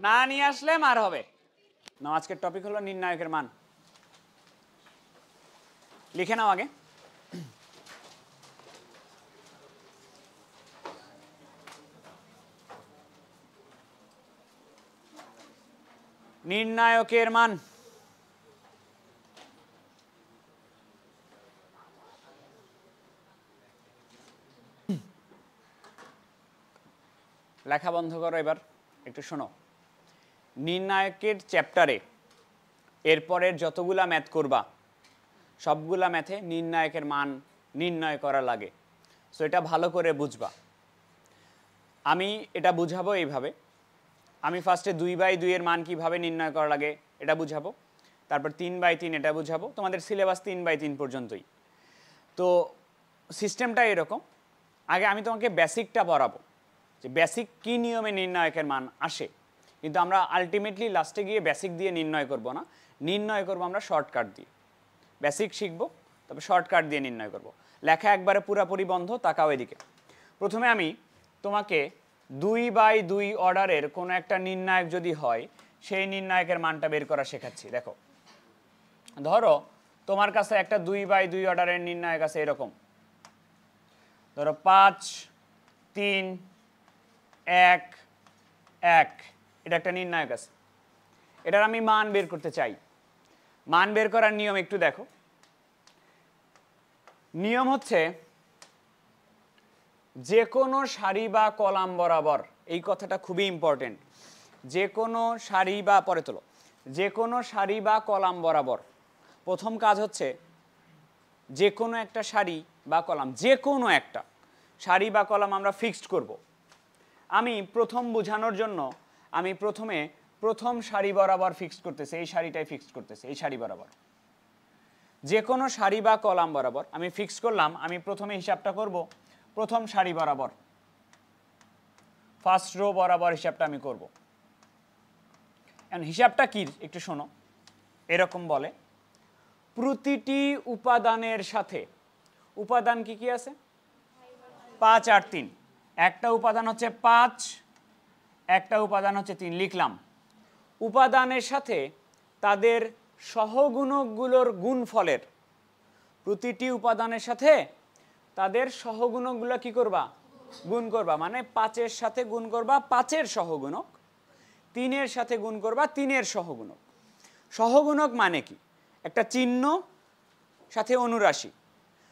না নিয়ে আসলে মার হবে না। আজকের টপিক হলো নির্ণায়কের মান। লিখে নাও আগে। নির্ণায়কের মান। লেখা বন্ধ করো, এবার একটু শোনো। নির্ণায়কের চ্যাপ্টারে এরপরের যতগুলা ম্যাথ করবা সবগুলা ম্যাথে নির্ণায়কের মান নির্ণয় করা লাগে। সো এটা ভালো করে বুঝবা। আমি এটা বুঝাবো এইভাবে। আমি ফার্স্টে 2/2 এর মান কিভাবে নির্ণয় করা লাগে এটা বুঝাবো, তারপর 3/3 এটা বুঝাবো। তোমাদের সিলেবাস 3/3 পর্যন্তই। তো সিস্টেমটা এরকম। আগে আমি তোমাকে বেসিকটা পড়াবো, যে বেসিক কী নিয়মে নির্ণায়কের মান আসে। কিন্তু আমরা আলটিমেটলি লাস্টে গিয়ে বেসিক দিয়ে নির্ণয় করব না, নির্ণয় করব আমরা শর্টকাট দিয়ে। বেসিক শিখবো, তবে শর্টকাট দিয়ে নির্ণয় করব। লেখা একবারে পুরাপুরি বন্ধ, তাকাও এদিকে। প্রথমে আমি তোমাকে 2/2 অর্ডারের কোনো একটা নির্ণায়ক যদি হয় সেই নির্ণায়কের মানটা বের করা শেখাচ্ছি। দেখো, ধরো তোমার কাছে একটা 2/2 অর্ডারের নির্ণায়ক আছে এরকম। ধরো 5, 3, 1, 1, এটা একটা নির্ণায়ক আছে। এটার আমি মান বের করতে চাই। মান বের করার নিয়ম একটু দেখো। নিয়ম হচ্ছে যে কোনো সারি বা কলাম বরাবর, এই কথাটা খুবই ইম্পর্টেন্ট, যে কোনো সারি বা পরে তোলো, যে কোনো সারি বা কলাম বরাবর প্রথম কাজ হচ্ছে যে কোনো একটা সারি বা কলাম, যে কোনো একটা সারি বা কলাম আমরা ফিক্সড করব। আমি প্রথম বোঝানোর জন্য আমি প্রথম সারি বরাবর ফিক্সড করতেছি, এই সারিটাই ফিক্সড করতেছি, এই সারি বরাবর। যে কোনো সারি বা কলাম বরাবর আমি ফিক্স করলাম। আমি প্রথমে হিসাবটা করব প্রথম সারি বরাবর, ফার্স্ট রো বরাবর হিসাবটা আমি করব। হিসাবটা কি একটু শোনো। এরকম বলে, প্রতিটি উপাদানের সাথে, উপাদান কি কি আছে? 5 আর 3। একটা উপাদান হচ্ছে 5, একটা উপাদান হচ্ছে 3, লিখলাম। উপাদানের সাথে তাদের সহগুণকগুলোর গুণফলের, প্রতিটি উপাদানের সাথে তাদের সহগুণকগুলো কি করবা? গুণ করবা। মানে 5-এর সাথে গুণ করবা 5-এর সহগুণক, 3-এর সাথে গুণ করবা 3-এর সহগুণক। সহগুণক মানে কি? একটা চিহ্ন সাথে অনুরাশি।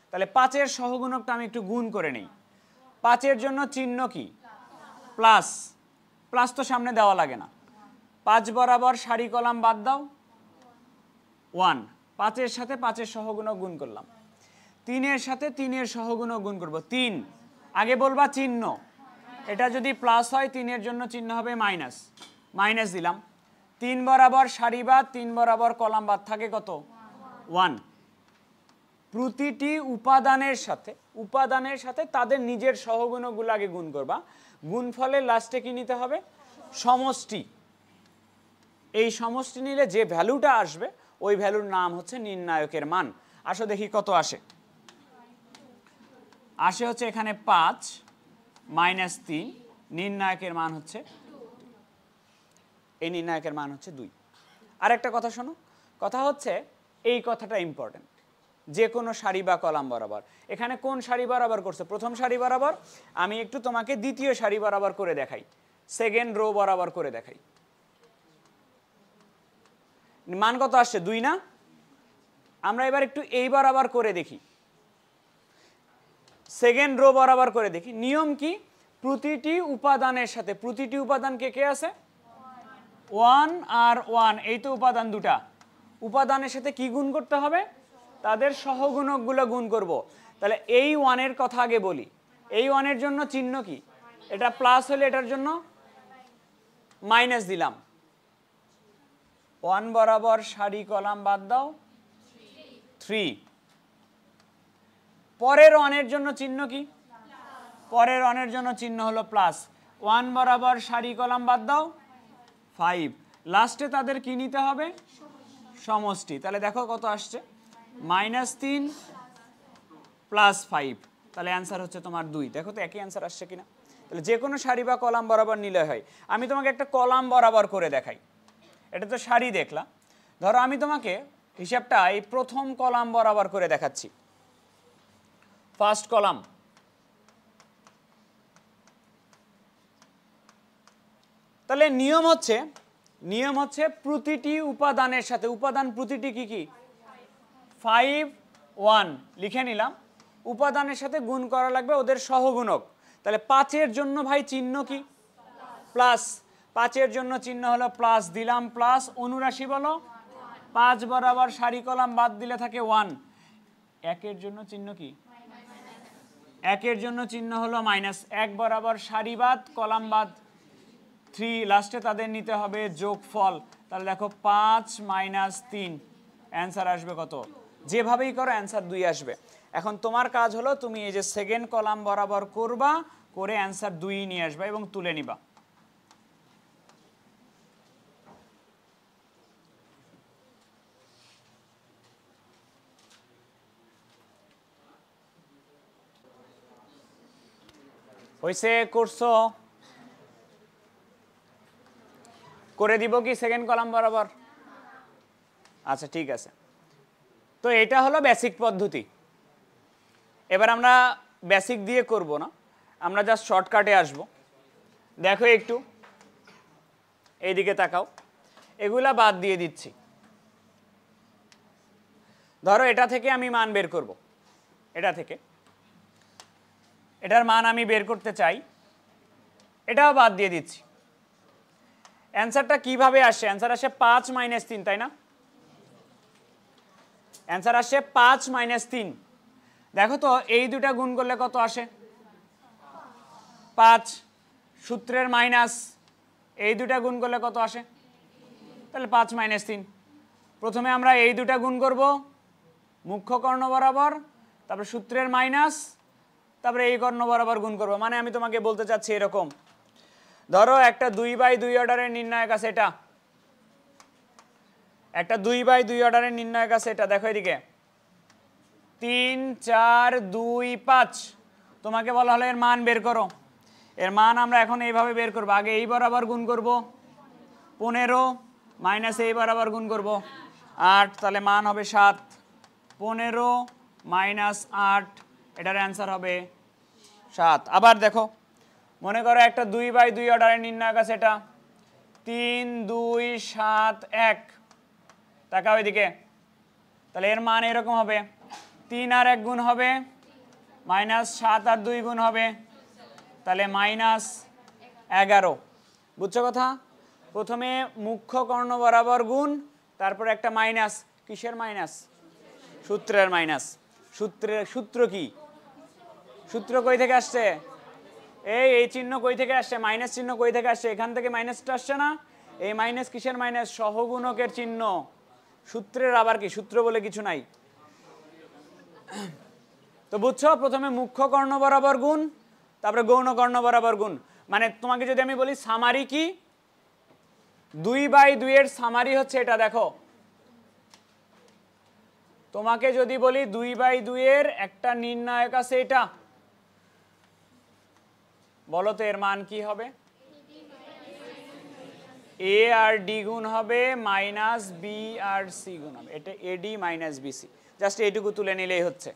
তাহলে 5-এর সহগুণকটা আমি একটু গুণ করে নেই। 5-এর জন্য চিহ্ন কি? প্লাস। প্লাস তো সামনে দেওয়া লাগে না। 5 বরাবর সারি কলাম বাদ দাও, 1। 5-এর সাথে 5-এর সহগুণক গুণ করলাম। 3-এর সাথে 3-এর সহগুণক গুণ করব, 3। আগে বলবা চিহ্ন, এটা যদি প্লাস হয় 3-এর জন্য চিহ্ন হবে মাইনাস, মাইনাস দিলাম। 3 বরাবর সারি বাদ, 3 বরাবর কলাম বাদ, থাকে কত? 1। প্রতিটি উপাদানের সাথে তাদের নিজের সহগুণকগুলো আগে গুণ করবা। গুণফলের লাস্টে কি নিতে হবে? সমষ্টি। এই সমষ্টি নিলে যে ভ্যালুটা আসবে ওই ভ্যালুর নাম হচ্ছে নির্ণায়কের মান। আসো দেখি কত আসে। আসে হচ্ছে এখানে 5 - 3, নির্ণায়কের মান হচ্ছে, এই নির্ণায়কের মান হচ্ছে 2। আর একটা কথা শোনো, কথা হচ্ছে এই কথাটা ইম্পর্টেন্ট, যে কোনো সারি বা কলাম বরাবর। এখানে কোন সারি বরাবর করছে? প্রথম সারি বরাবর। আমি একটু তোমাকে দ্বিতীয় সারি বরাবর করে দেখাই, সেকেন্ড রো বরাবর করে দেখাই। মান কত আসছে? 2 না? আমরা এবার একটু এই বরাবর করে দেখি, সেকেন্ড রো বরাবর করে দেখি। নিয়ম কি? প্রতিটি উপাদানের সাথে, প্রতিটি উপাদান কে কে আছে? 1 আর 1, এই তো উপাদান দুটা। উপাদানের সাথে কি গুণ করতে হবে? তাদের সহগুণকগুলো গুণ করব। তাহলে এই 1-এর কথা আগে বলি। এই 1-এর জন্য চিহ্ন কি? এটা প্লাস হলে এটার জন্য মাইনাস দিলাম। 1 বরাবর সারি কলাম বাদ দাও, 3। পরের 1-এর জন্য চিহ্ন কি? পরের 1-এর জন্য চিহ্ন হলো প্লাস। 1 বরাবর সারি কলাম বাদ দাও, 5। লাস্টে তাদের কি নিতে হবে? সমষ্টি। তাহলে দেখো কত আসছে, -3 + 5। তাহলে অ্যান্সার হচ্ছে তোমার 2। দেখো তো একই অ্যান্সার আসছে কিনা। তাহলে যে কোনো সারি বা কলাম বরাবর নিলে হয়। আমি তোমাকে একটা কলাম বরাবর করে দেখাই, এটা তো সারি দেখলা, ধরো আমি তোমাকে হিসাবটা এই প্রথম কলাম বরাবর করে দেখাচ্ছি। ফার্স্ট কলাম, তাহলে নিয়ম হচ্ছে প্রতিটি উপাদানের সাথে, উপাদান প্রতিটি কি কি 5 1 লিখে নিলাম, উপাদানের সাথে গুণ করা লাগবে ওদের সহগুণক। তাহলে 5-এর জন্য ভাই চিহ্ন কি প্লাস, 5-এর জন্য চিহ্ন হলো প্লাস, দিলাম প্লাস। অনুরাশি বলো 5 বরাবর সারি কলাম বাদ দিলে থাকে 1। 1-এর জন্য চিহ্ন কি, 1-এর জন্য চিহ্ন হলো মাইনাস, 1 বরাবর সারি বাদ কলাম বাদ 3, লাস্টে তাদের নিতে হবে যোগফল। তাহলে দেখো 5 - 3, অ্যান্সার আসবে কত? যেভাবেই করো অ্যান্সার 2 আসবে। এখন তোমার কাজ হলো তুমি এই যে সেকেন্ড কলাম বরাবর করবা, করে অ্যান্সার 2 নিয়ে আসবা এবং তুলে নিবা। হইছে? করছো? করে দিব কি সেকেন্ড কলাম বরাবর? আচ্ছা ঠিক আছে, তো এটা হলো বেসিক পদ্ধতি। এবার আমরা বেসিক দিয়ে করব না, আমরা জাস্ট শর্টকাটে আসব। দেখো একটু এইদিকে তাকাও, এগুলা বাদ দিয়ে দিচ্ছি। ধরো এটা থেকে আমি মান বের করব, এটা থেকে এটার মান আমি বের করতে চাই, এটাও বাদ দিয়ে দিচ্ছি। অ্যান্সারটা কিভাবে আসে? অ্যান্সার আসে 5 - 3, তাই না? অ্যান্সার আসে 5 - 3। দেখো তো এই দুটা গুণ করলে কত আসে? 5। সূত্রের মাইনাস, এই দুটা গুণ করলে কত আসে? তাহলে 5 - 3। প্রথমে আমরা এই দুটা গুণ করব মুখ্য কর্ণ বরাবর, তারপরে সূত্রের মাইনাস, তারপরে এই কর্ণ বরাবর গুণ করব। মানে আমি তোমাকে বলতে চাচ্ছি এরকম, ধরো একটা 2/2 অর্ডারের নির্ণায়ক আছে, এটা একটা 2/2 অর্ডারের নির্ণায়ক আছে, এটা দেখো এদিকে 3 4 2 5। তোমাকে বলা হলো এর মান বের করো। এর মান আমরা এখন এইভাবে বের করব, আগে এই বরাবর গুণ করব 15 মাইনাস এই বরাবর গুণ করব 8, তাহলে মান হবে 7। 15 - 8, এটার অ্যান্সার হবে 7। আবার দেখো, মনে করো একটা 2/2 অর্ডারের নির্ণায়ক আছে, এটা 3 2 7 1। তাকাও এদিকে, তাহলে এর মান এরকম হবে, 3 আর 1 গুণ হবে মাইনাস 7 আর 2 গুণ হবে, তাহলে -11। বুঝছো কথা? প্রথমে মুখ্য কর্ণ বরাবর গুণ, তারপর একটা মাইনাস। কিসের মাইনাস? সূত্রের মাইনাস। সূত্র কি? সূত্র কই থেকে আসছে? এই চিহ্ন কই থেকে আসছে? মাইনাস চিহ্ন কই থেকে আসছে? এখান থেকে মাইনাসটা আসছে না? এই মাইনাস কিসের মাইনাস? সহগুণকের চিহ্ন। সূত্রের আবার কি? সূত্র বলে কিছু নাই। তো বুঝছো, প্রথমে মুখ্য কর্ণ বরাবর গুণ, তারপরে গৌণ কর্ণ বরাবর গুণ। মানে তোমাকে যদি আমি বলি সামারি কি, 2/2 এর সামারি হচ্ছে এটা। দেখো তোমাকে যদি বলি 2/2 এর একটা নির্ণায়ক আছে, এটা বলো তো এর মান কি হবে? এ আর ডি গুণ হবে মাইনাস বি আর সি গুণ হবে, এটা এডি মাইনাস বিসি। জাস্ট এইটুকু তুলে নিলেই হচ্ছে।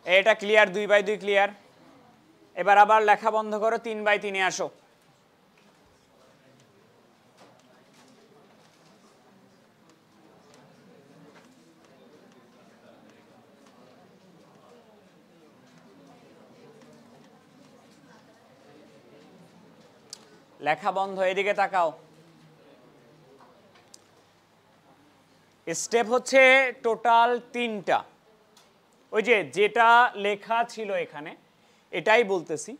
এটা ক্লিয়ার? 2/2 ক্লিয়ার? এবার আবার লেখা বন্ধ করো, 3/3 আসো। লেখা বন্ধ, এদিকে তাকাও। স্টেপ হচ্ছে টোটাল 3টা। ওই যেটা লেখা ছিল এখানে এটাই বলতেছি।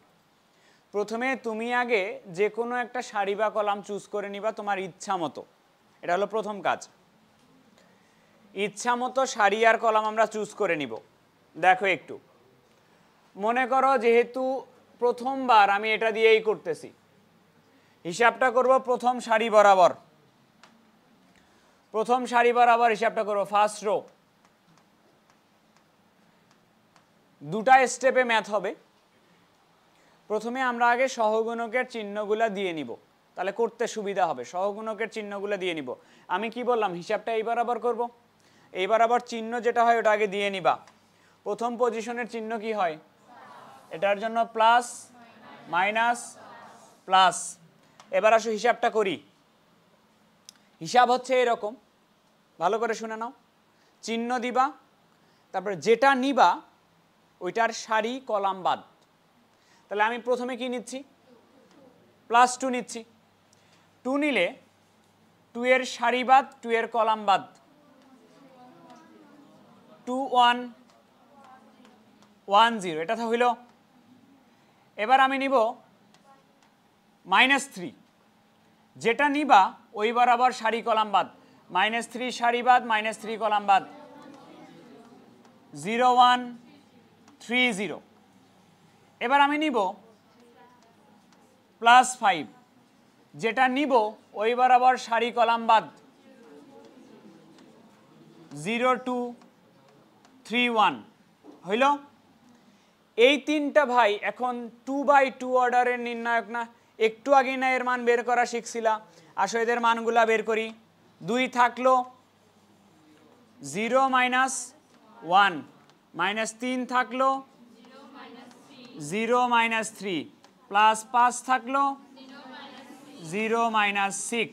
প্রথমে তুমি আগে যে কোনো একটা সারি বা কলাম চুজ করে নিবা তোমার ইচ্ছা মতো, এটা হলো প্রথম কাজ। ইচ্ছা মতো সারি আর কলাম আমরা চুজ করে নিব। দেখো একটু মনে করো যেহেতু প্রথমবার আমি এটা দিয়েই করতেছি, হিসাবটা করব প্রথম সারি বরাবর, প্রথম সারি বরাবর হিসাবটা করব, ফার্স্ট রো। দুটা স্টেপে ম্যাথ হবে। প্রথমে আমরা আগে সহগুণকের চিহ্নগুলা দিয়ে নিব, তাহলে করতে সুবিধা হবে। সহগুণকের চিহ্নগুলো দিয়ে নিব। আমি কি বললাম, হিসাবটা এই বরাবর করব। এই বরাবর চিহ্ন যেটা হয় ওটা আগে দিয়ে নিবা। প্রথম পজিশনের চিহ্ন কি হয়, এটার জন্য প্লাস মাইনাস প্লাস। এবার আসো হিসাবটা করি। হিসাব হচ্ছে এরকম, ভালো করে শুনে নাও। চিহ্ন দিবা, তারপরে যেটা নিবা ওইটার সারি কলাম বাদ। তাহলে আমি প্রথমে কি নিচ্ছি, +2 নিচ্ছি। 2 নিলে 2 এর সারি বাদ, 2 এর কলাম বাদ, 2 1 1 0, এটা হইল। এবার আমি নিব -3, যেটা নিবা ওই বরাবর সারি কলাম বাদ, -3 সারি বাদ, -3 কলাম বাদ, 0 1 3 0। এবার আমি নিব +5, যেটা নিব ওই বরাবর সারি কলাম বাদ, 0 2 3 1 হইল। এই তিনটা ভাই এখন 2/2 অর্ডারের নির্ণায়ক না? একটু আগে না এর মান বের করা শিখছিলা, আসো এদের মানগুলা বের করি। 2 থাকলো, 0 -1, -3 থাকলো, 0 -3, +5 থাকলো, 0 -6।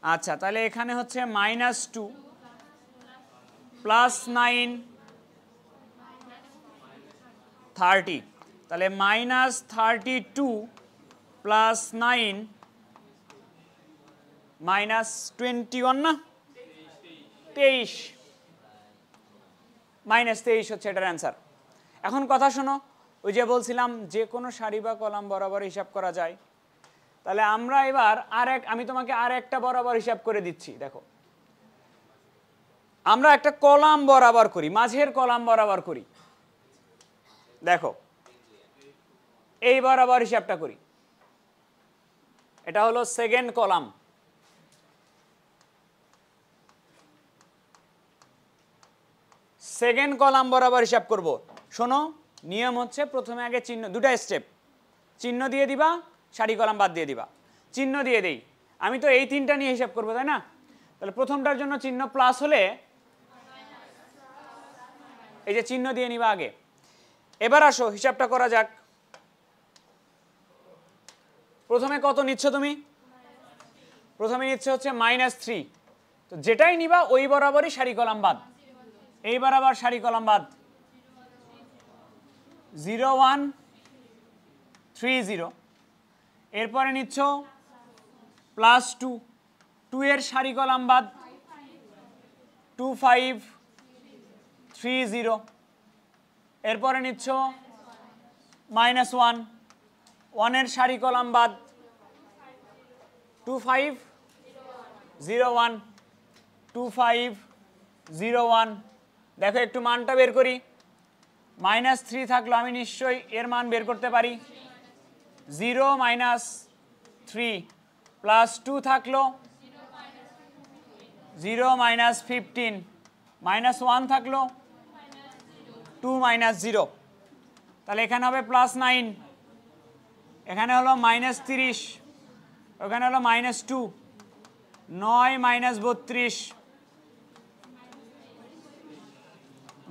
আচ্ছা, তাহলে এখানে হচ্ছে -2 +9 30, তাহলে -32 + 9 -21 না, 23, -23 হচ্ছে এটার অ্যান্সার। এখন কথা শোনো, ওই যে বলছিলাম যে কোনো সারি বা কলাম বরাবর হিসাব করা যায়। তাহলে আমরা এবার আমি তোমাকে আর একটা বরাবর হিসাব করে দিচ্ছি। দেখো, আমরা একটা কলাম বরাবর করি, মাঝের কলাম বরাবর করি। দেখো, এই বরাবর হিসাবটা করি। এটা হলো সেকেন্ড কলাম। সেকেন্ড কলাম বরাবর হিসাব করব। শোনো, নিয়ম হচ্ছে প্রথমে আগে চিহ্ন, দুটা স্টেপ, চিহ্ন দিয়ে দিবা, সারি কলাম বাদ দিয়ে দিবা। চিহ্ন দিয়ে দেই, আমি তো এই তিনটা নিয়ে হিসাব করবো, তাই না? তাহলে প্রথমটার জন্য চিহ্ন প্লাস হলে এই যে চিহ্ন দিয়ে নিবা আগে। এবার আসো হিসাবটা করা যাক। প্রথমে কত নিচ্ছ তুমি? প্রথমে নিচ্ছে হচ্ছে -3, তো যেটাই নিবা ওই বরাবরই সারি কলাম বাদ। এই বরাবর সারি কলাম বাদ, 0 1 3 0। এরপরে নিচ্ছ +2, 2 এর সারি কলাম বাদ, 2 5 3 0। এরপরে নিচ্ছ -1, 1 এর সারি কলাম বাদ, 2 5 0 1 2 5 0 1। দেখো একটু মানটা বের করি। -3 থাকলো, আমি নিশ্চয়ই এর মান বের করতে পারি। 0 -3 +2 থাকলো, 0 -15, -1 থাকলো, 2 -0। তাহলে এখানে হবে +9, এখানে হলো -30, ওখানে হলো -2, 9 -32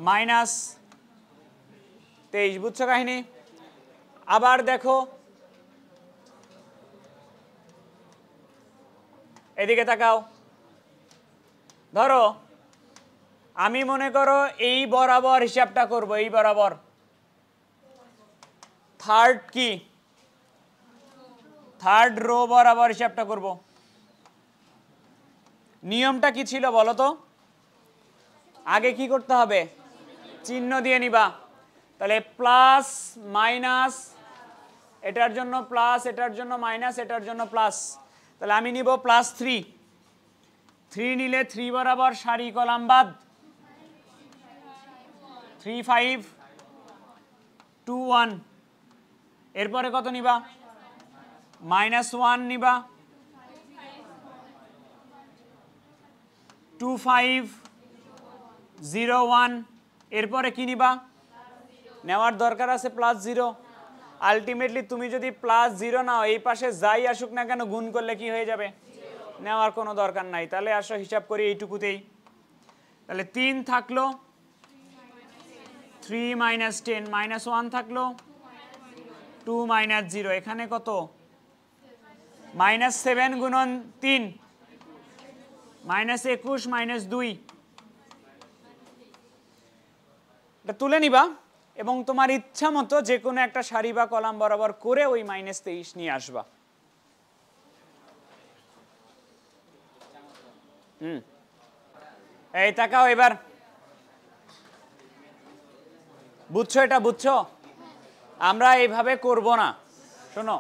-23। বুঝছো কাহিনী? আবার দেখো এদিকে তাকাও। ধরো আমি মনে করো এই বরাবর হিসাবটা করব, এই বরাবর থার্ড কি, থার্ড রো বরাবর হিসাবটা করব। নিয়মটা কি ছিল বলো তো? আগে কি করতে হবে? চিহ্ন দিয়ে নিবা। তাহলে প্লাস মাইনাস, এটার জন্য প্লাস, এটার জন্য মাইনাস, এটার জন্য প্লাস। তাহলে আমি নিব +3, 3 নিলে 3 বরাবর সারি কলাম বাদ, 3 5 2 1, এরপরে কত নিবা -1 নিবা 2 5 0 1, এরপরে কি নিবা নেওয়ার দরকার আছে +0। আলটিমেটলি তুমি যদি +0 নাও এই পাশে যাই আসুক না কেন গুণ করলে কি হয়ে যাবে নেওয়ার কোনো দরকার নাই। তাহলে আসো হিসাব করি এইটুকুতেই। তাহলে 3 থাকলো 3 - 10 -1 থাকলো 2 - 0, এখানে কত -7 গুণন 3 -21 -2, এটা তুলে নিবা এবং তোমার ইচ্ছা মতো যে কোনো একটা সারি বা কলাম বরাবর করে ওই -23 নিয়ে আসবা। এই তাকাও এবার, বুঝছো এটা বুঝছো? আমরা এইভাবে করব না, শোনো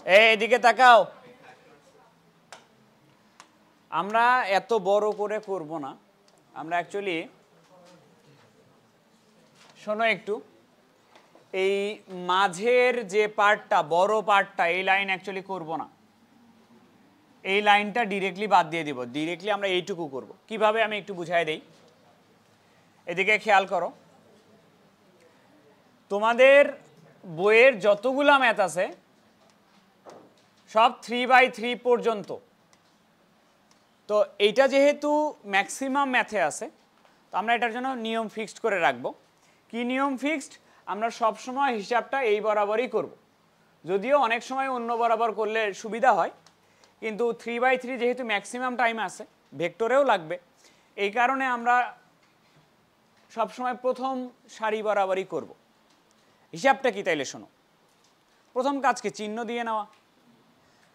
এইদিকে তাকাও, আমরা এত বড় করে করব না, আমরা অ্যাকচুয়ালি শোনো একটু, এই মাঝের যে পার্টটা বড় পার্টটা এই লাইন অ্যাকচুয়ালি করব না, এই লাইনটা ডিরেক্টলি বাদ দিয়ে দিব। ডিরেক্টলি আমরা এইটুকু করব। কিভাবে আমি একটু বুঝাই দেই, এদিকে খেয়াল করো, তোমাদের বইয়ের যতগুলা ম্যাথ আছে সব 3/3 পর্যন্ত। তো এইটা যেহেতু ম্যাক্সিমাম ম্যাথে আছে, তো আমরা এটার জন্য নিয়ম ফিক্সড করে রাখবো। কি নিয়ম ফিক্সড? আমরা সব সময় হিসাবটা এই বরাবরই করব। যদিও অনেক সময় অন্য বরাবর করলে সুবিধা হয়, কিন্তু 3/3 যেহেতু ম্যাক্সিমাম টাইম আছে, ভেক্টরেও লাগবে, এই কারণে আমরা সবসময় প্রথম সারি বরাবরই করব। হিসাবটা কি তাইলে শোনো, প্রথম কাজ কি চিহ্ন দিয়ে নেওয়া।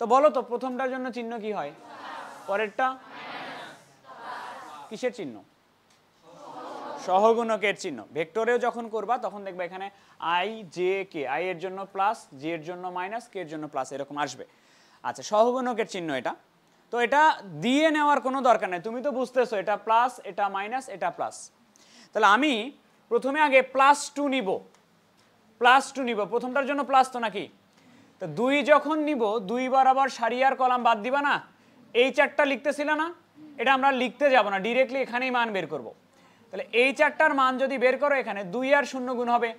তো বলো তো প্রথমটার জন্য চিহ্ন কি হয়, পরেরটা কিসের চিহ্ন? সহগুণকের চিহ্ন। ভেক্টরেও যখন করবা তখন দেখবে এখানে i j k, i এর জন্য প্লাস, j এর জন্য মাইনাস, k এর জন্য প্লাস, এরকম আসবে। আচ্ছা, সহগুণকের চিহ্ন এটা, তো এটা দিয়ে নেওয়ার কোনো দরকার নেই, তুমি তো বুঝতেছো এটা প্লাস, এটা মাইনাস, এটা প্লাস। তাহলে আমি প্রথমে আগে +2 নিব, +2 নিব, প্রথমটার জন্য প্লাস তো নাকি, তো 2 যখন নিব 2 বরাবর সারি আর কলাম বাদ দিবা না, এই চারটা লিখতেছিল না, এটা আমরা লিখতে যাব না, ডিরেক্টলি এখানেই মান বের করব। তাহলে এই চারটার মান যদি বের করো, এখানে 2 আর 0 গুণ হবে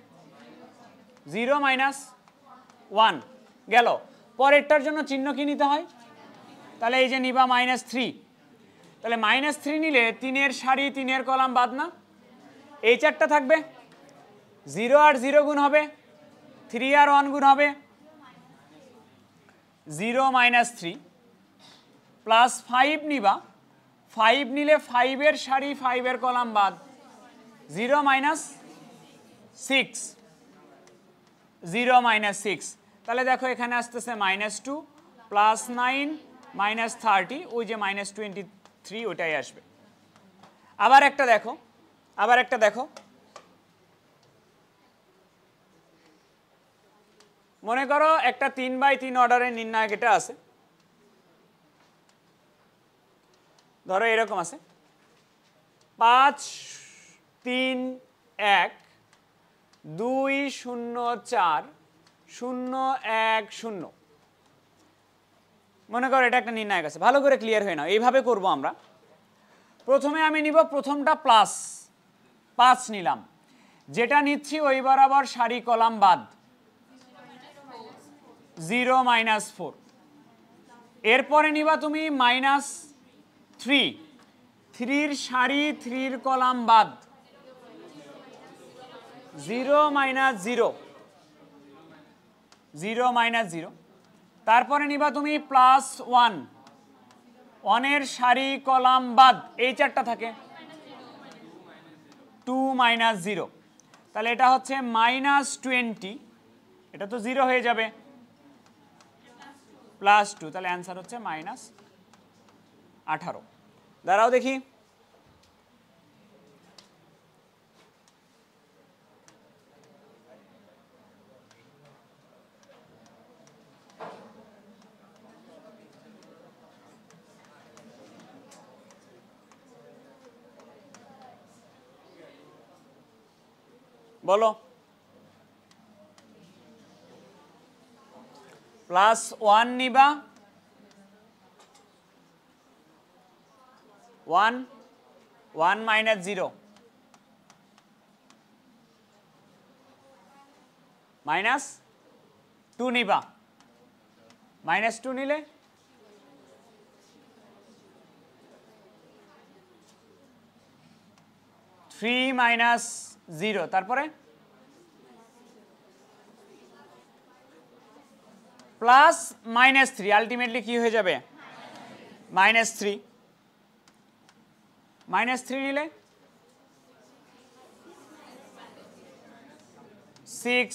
0 - 1 গেল। পরেরটার জন্য চিহ্ন কি নিতে হয়, তাহলে এই যে নিবা -3, তাহলে -3 নিলে 3 এর সারি 3 এর কলাম বাদ না, এই চারটা থাকবে, 0 আর 0 গুণ হবে, 3 আর 1 গুণ হবে, 0 - 3 +5 নিবা, 5 নিলে 5 এর সারি 5 এর কলাম বাদ, 0 - 6, 0 - 6, তাহলে দেখো এখানে আসতেছে -2 +9 -30, ওই যে -23 ওটাই আসবে। আবার একটা দেখো, আবার একটা দেখো, মনে করো একটা 3/3 অর্ডারের নির্ণায়ক এটা আছে, ধরো এরকম আছে 5 3 1 2 0 4 0 1 0, মনে করো এটা একটা নির্ণায়ক আছে। ভালো করে ক্লিয়ার হয়ে নাও, এইভাবে করব আমরা। প্রথমে আমি নিব প্রথমটা প্লাস 5 নিলাম, যেটা নিচ্ছি ওই বরাবর সারি কলাম বাদ, 0 - 4, এরপরে নিবা তুমি -3, 3 সারি 3 কলাম বাদ, 0 - 0, 0 - 0, তারপরে নিবা তুমি +1, 1 এর সারি কলাম বাদ, এই চারটা থাকে, 2 - 0, তাহলে এটা হচ্ছে -20, এটা তো 0 হয়ে যাবে, +2, তাহলে অ্যান্সার হচ্ছে -18। দাঁড়াও দেখি, বলো +1 নিবা 1 1 - 0 -2 নিবা -2 নিলে 3 - 0 তারপরে প্লাস -3 আলটিমেটলি কি হয়ে যাবে -3 -3 নিলে 6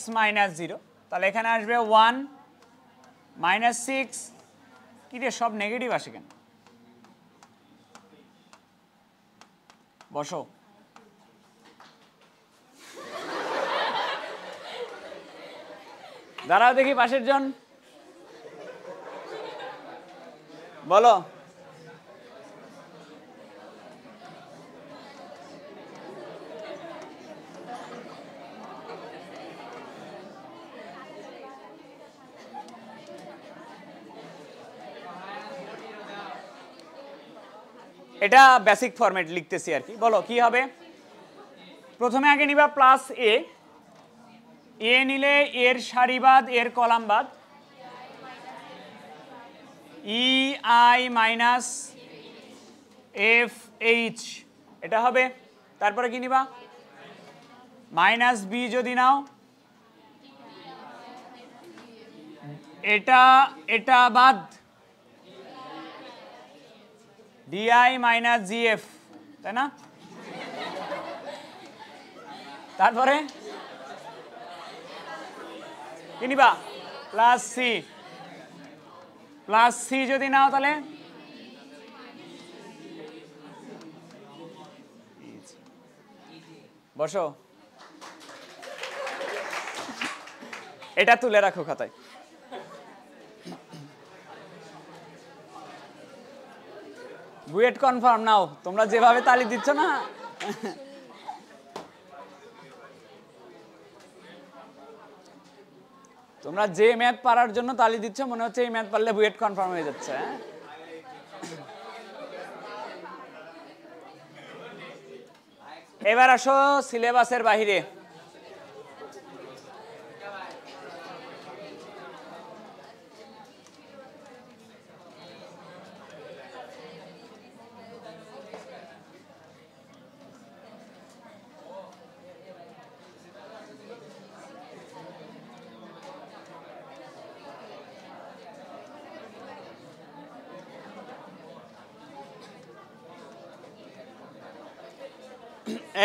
- 0 তাহলে এখানে আসবে 1 -6 কি রে সব নেগেটিভ আসে কেন বসো দাঁড়াও দেখি পাশের জন বলো এটা বেসিক ফরম্যাট লিখতেছি আর কি বলো কি হবে প্রথমে আগে নিবা +a এ নিলে এর সারিবাদ এর কলাম বাদ EI - FH এটা হবে তারপরে কি নিবা -b যদি নাও এটা বাদ DI - GF তাই না তারপরে কি নিবা +c যদি নাও তাহলে বসো এটা তুলে রাখো খাতায় বুয়েট কনফার্ম নাও তোমরা যেভাবে তালি দিচ্ছ না তোমরা যে ম্যাথ পারার জন্য তালি দিচ্ছ মনে হচ্ছে এই ম্যাথ পারলে বুয়েট কনফার্ম হয়ে যাচ্ছে এবার আসো সিলেবাসের বাইরে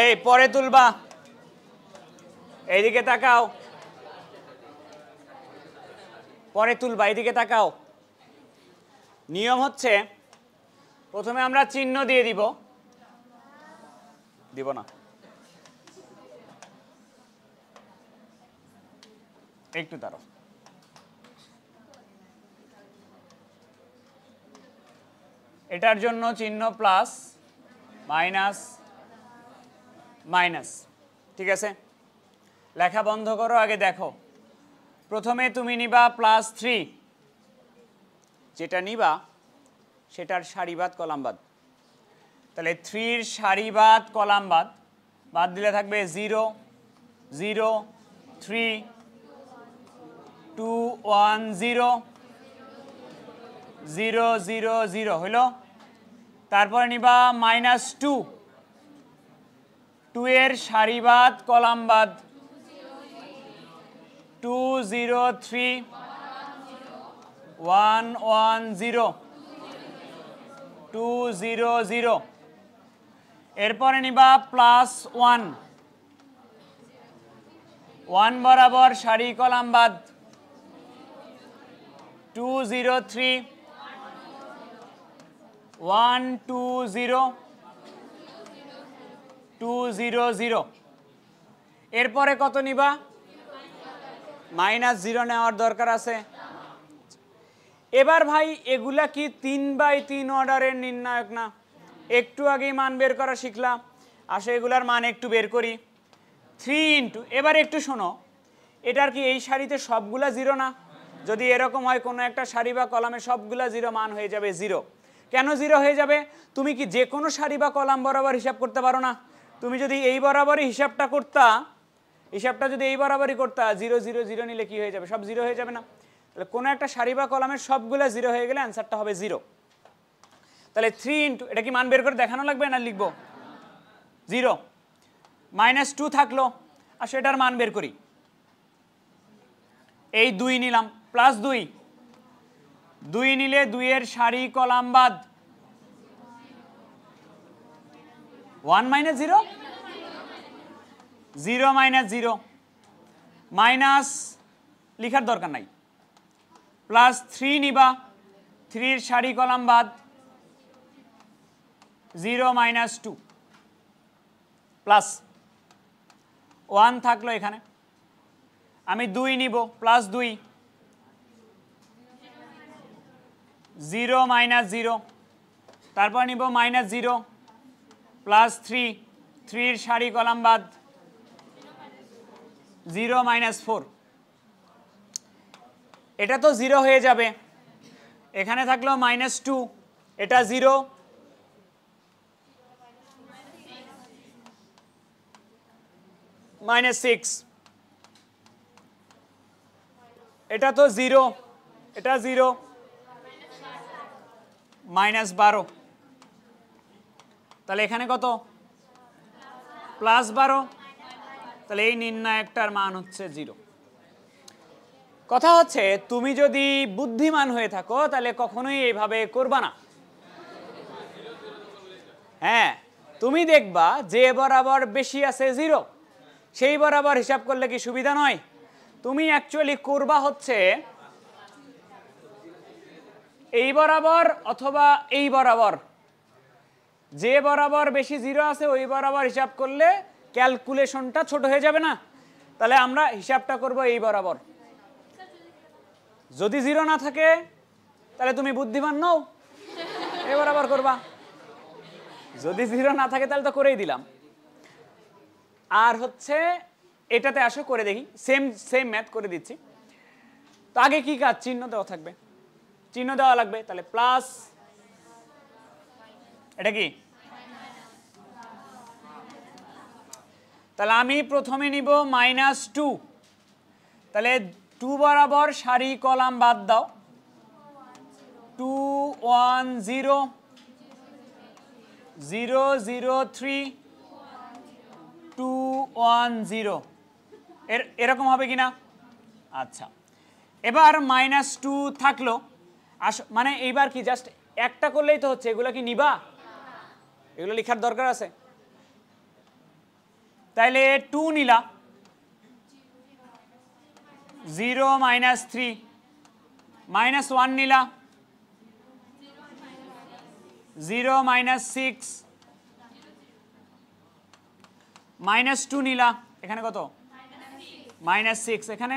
এই পরে তুলবা এইদিকে তাকাও পরে তুলবা এইদিকে তাকাও নিয়ম হচ্ছে প্রথমে আমরা চিহ্ন দিয়ে দিব না একটু দাঁড়াও এটার জন্য চিহ্ন প্লাস মাইনাস মাইনাস ঠিক আছে লেখা বন্ধ করো আগে দেখো প্রথমে তুমি নিবা +3 যেটা নিবা সেটার সারিবাদ কলামবাদ তাহলে 3 এর সারিবাদ কলামবাদ বাদ দিলে থাকবে 0 0 3 2 1 0 0 0 0 হইল তারপরে নিবা -2 2 এর সারিবাদ কলামবাদ 2 0 3 1 1 0 2 0 0 এরপরে নিবা +1 1 বরাবর সারি কলামবাদ 2 0 3 1 2 0 2 0 0 এরপরে কত নিবা -0 নেওয়ার দরকার আছে এবার ভাই এগুলা কি 3/3 অর্ডারের নির্ণায়ক না একটু আগেই মান বের করা শিখলাম আসলে এগুলার মান একটু বের করি 3 ইন্টু, এবার একটু শোনো, এটার কি এই সারিতে সবগুলা জিরো না? যদি এরকম হয় কোনো একটা সারি বা কলামে সবগুলা জিরো, মান হয়ে যাবে জিরো। কেন জিরো হয়ে যাবে? তুমি কি যে কোনো সারি বা কলাম বরাবর হিসাব করতে পারো না? তুমি যদি এই বরাবরই হিসাবটা করতা, হিসাবটা যদি এই বরাবরই করতা, 0 0 0 নিলে কি হয়ে যাবে? সব জিরো হয়ে যাবে না? তাহলে কোনো একটা সারি বা কলামের সবগুলা জিরো হয়ে গেলে অ্যান্সারটা হবে জিরো। তাহলে 3 ইন্টু, এটা কি মান বের করে দেখানো লাগবে না লিখবো? জিরো। -2 থাকলো, আর সেটার মান বের করি। এই 2 নিলাম, প্লাস 2, 2 নিলে 2 এর সারি কলাম বাদ, 1 - 0, 0 - 0, মাইনাস লিখার দরকার নাই, প্লাস 3 নিবা, 3 এর সারি কলাম বাদ, 0 - 2, প্লাস 1 থাকলো এখানে। আমি 2 নিব, প্লাস 2, 0 - 0, তারপর নিব -0, প্লাস 3, 3 এর সারি কলাম বাদ, 0 - 4। এটা তো জিরো হয়ে যাবে, এখানে থাকলো -2, এটা 0, -6, এটা তো 0, এটা 0, -12, তাহলে এখানে কত? +12, তাহলে এই নির্ণায়কটার মান হচ্ছে 0। কথা হচ্ছে তুমি যদি বুদ্ধিমান হয়ে থাকো তাহলে কখনোই এইভাবে করবা না। হ্যাঁ, তুমি দেখবা যে বরাবর বেশি আছে 0, সেই বরাবর হিসাব করলে কি সুবিধা নয়? তুমি অ্যাকচুয়ালি করবা হচ্ছে এই বরাবর অথবা এই বরাবর, যে বরাবর বেশি 0 আছে ওই বরাবর হিসাব করলে ক্যালকুলেশনটা ছোট হয়ে যাবে না? তাহলে আমরা হিসাবটা করব এই বরাবর। যদি 0 না থাকে তাহলে তুমি বুদ্ধিমান নও, এই বরাবর করবা। যদি 0 না থাকে তাহলে তো করেই দিলাম। আর হচ্ছে এটাতে আসো করে দেখি, সেম ম্যাথ করে দিচ্ছি। তো আগে কি কাজ? চিহ্ন দেওয়া থাকবে, চিহ্ন দেওয়া লাগবে, তাহলে প্লাস, এটা কি? তাহলে আমি প্রথমে নিব -2, তাহলে 2 বরাবর সারি কলাম বাদ দাও, 2 1 0 0 0 3 2 1 0, এরকম হবে কিনা? আচ্ছা, এবার -2 থাকলো, মানে এইবার কি জাস্ট একটা করলেই তো হচ্ছে, এগুলো কি নিবা? এগুলো লেখার দরকার আছে? তাইলে 2 নিলা, 0 - 3, -1 নিলা, 0 - 6, -2 নিলা, এখানে কত? -6, এখানে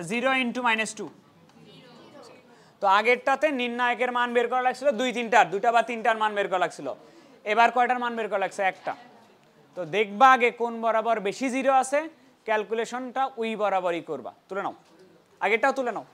0 × -2। তো আগেরটাতে নির্ণায়কের মান বের করা লাগছিল 2 বা 3টার মান বের করা লাগছিল, এবার কয়টার মান বের করা লাগছে? একটা। তো দেখবা আগে কোন বরাবর বেশি 0 আছে, ক্যালকুলেশনটা ওই বরাবরই করবা। তুলে নাও, আগেরটাও তুলে নাও।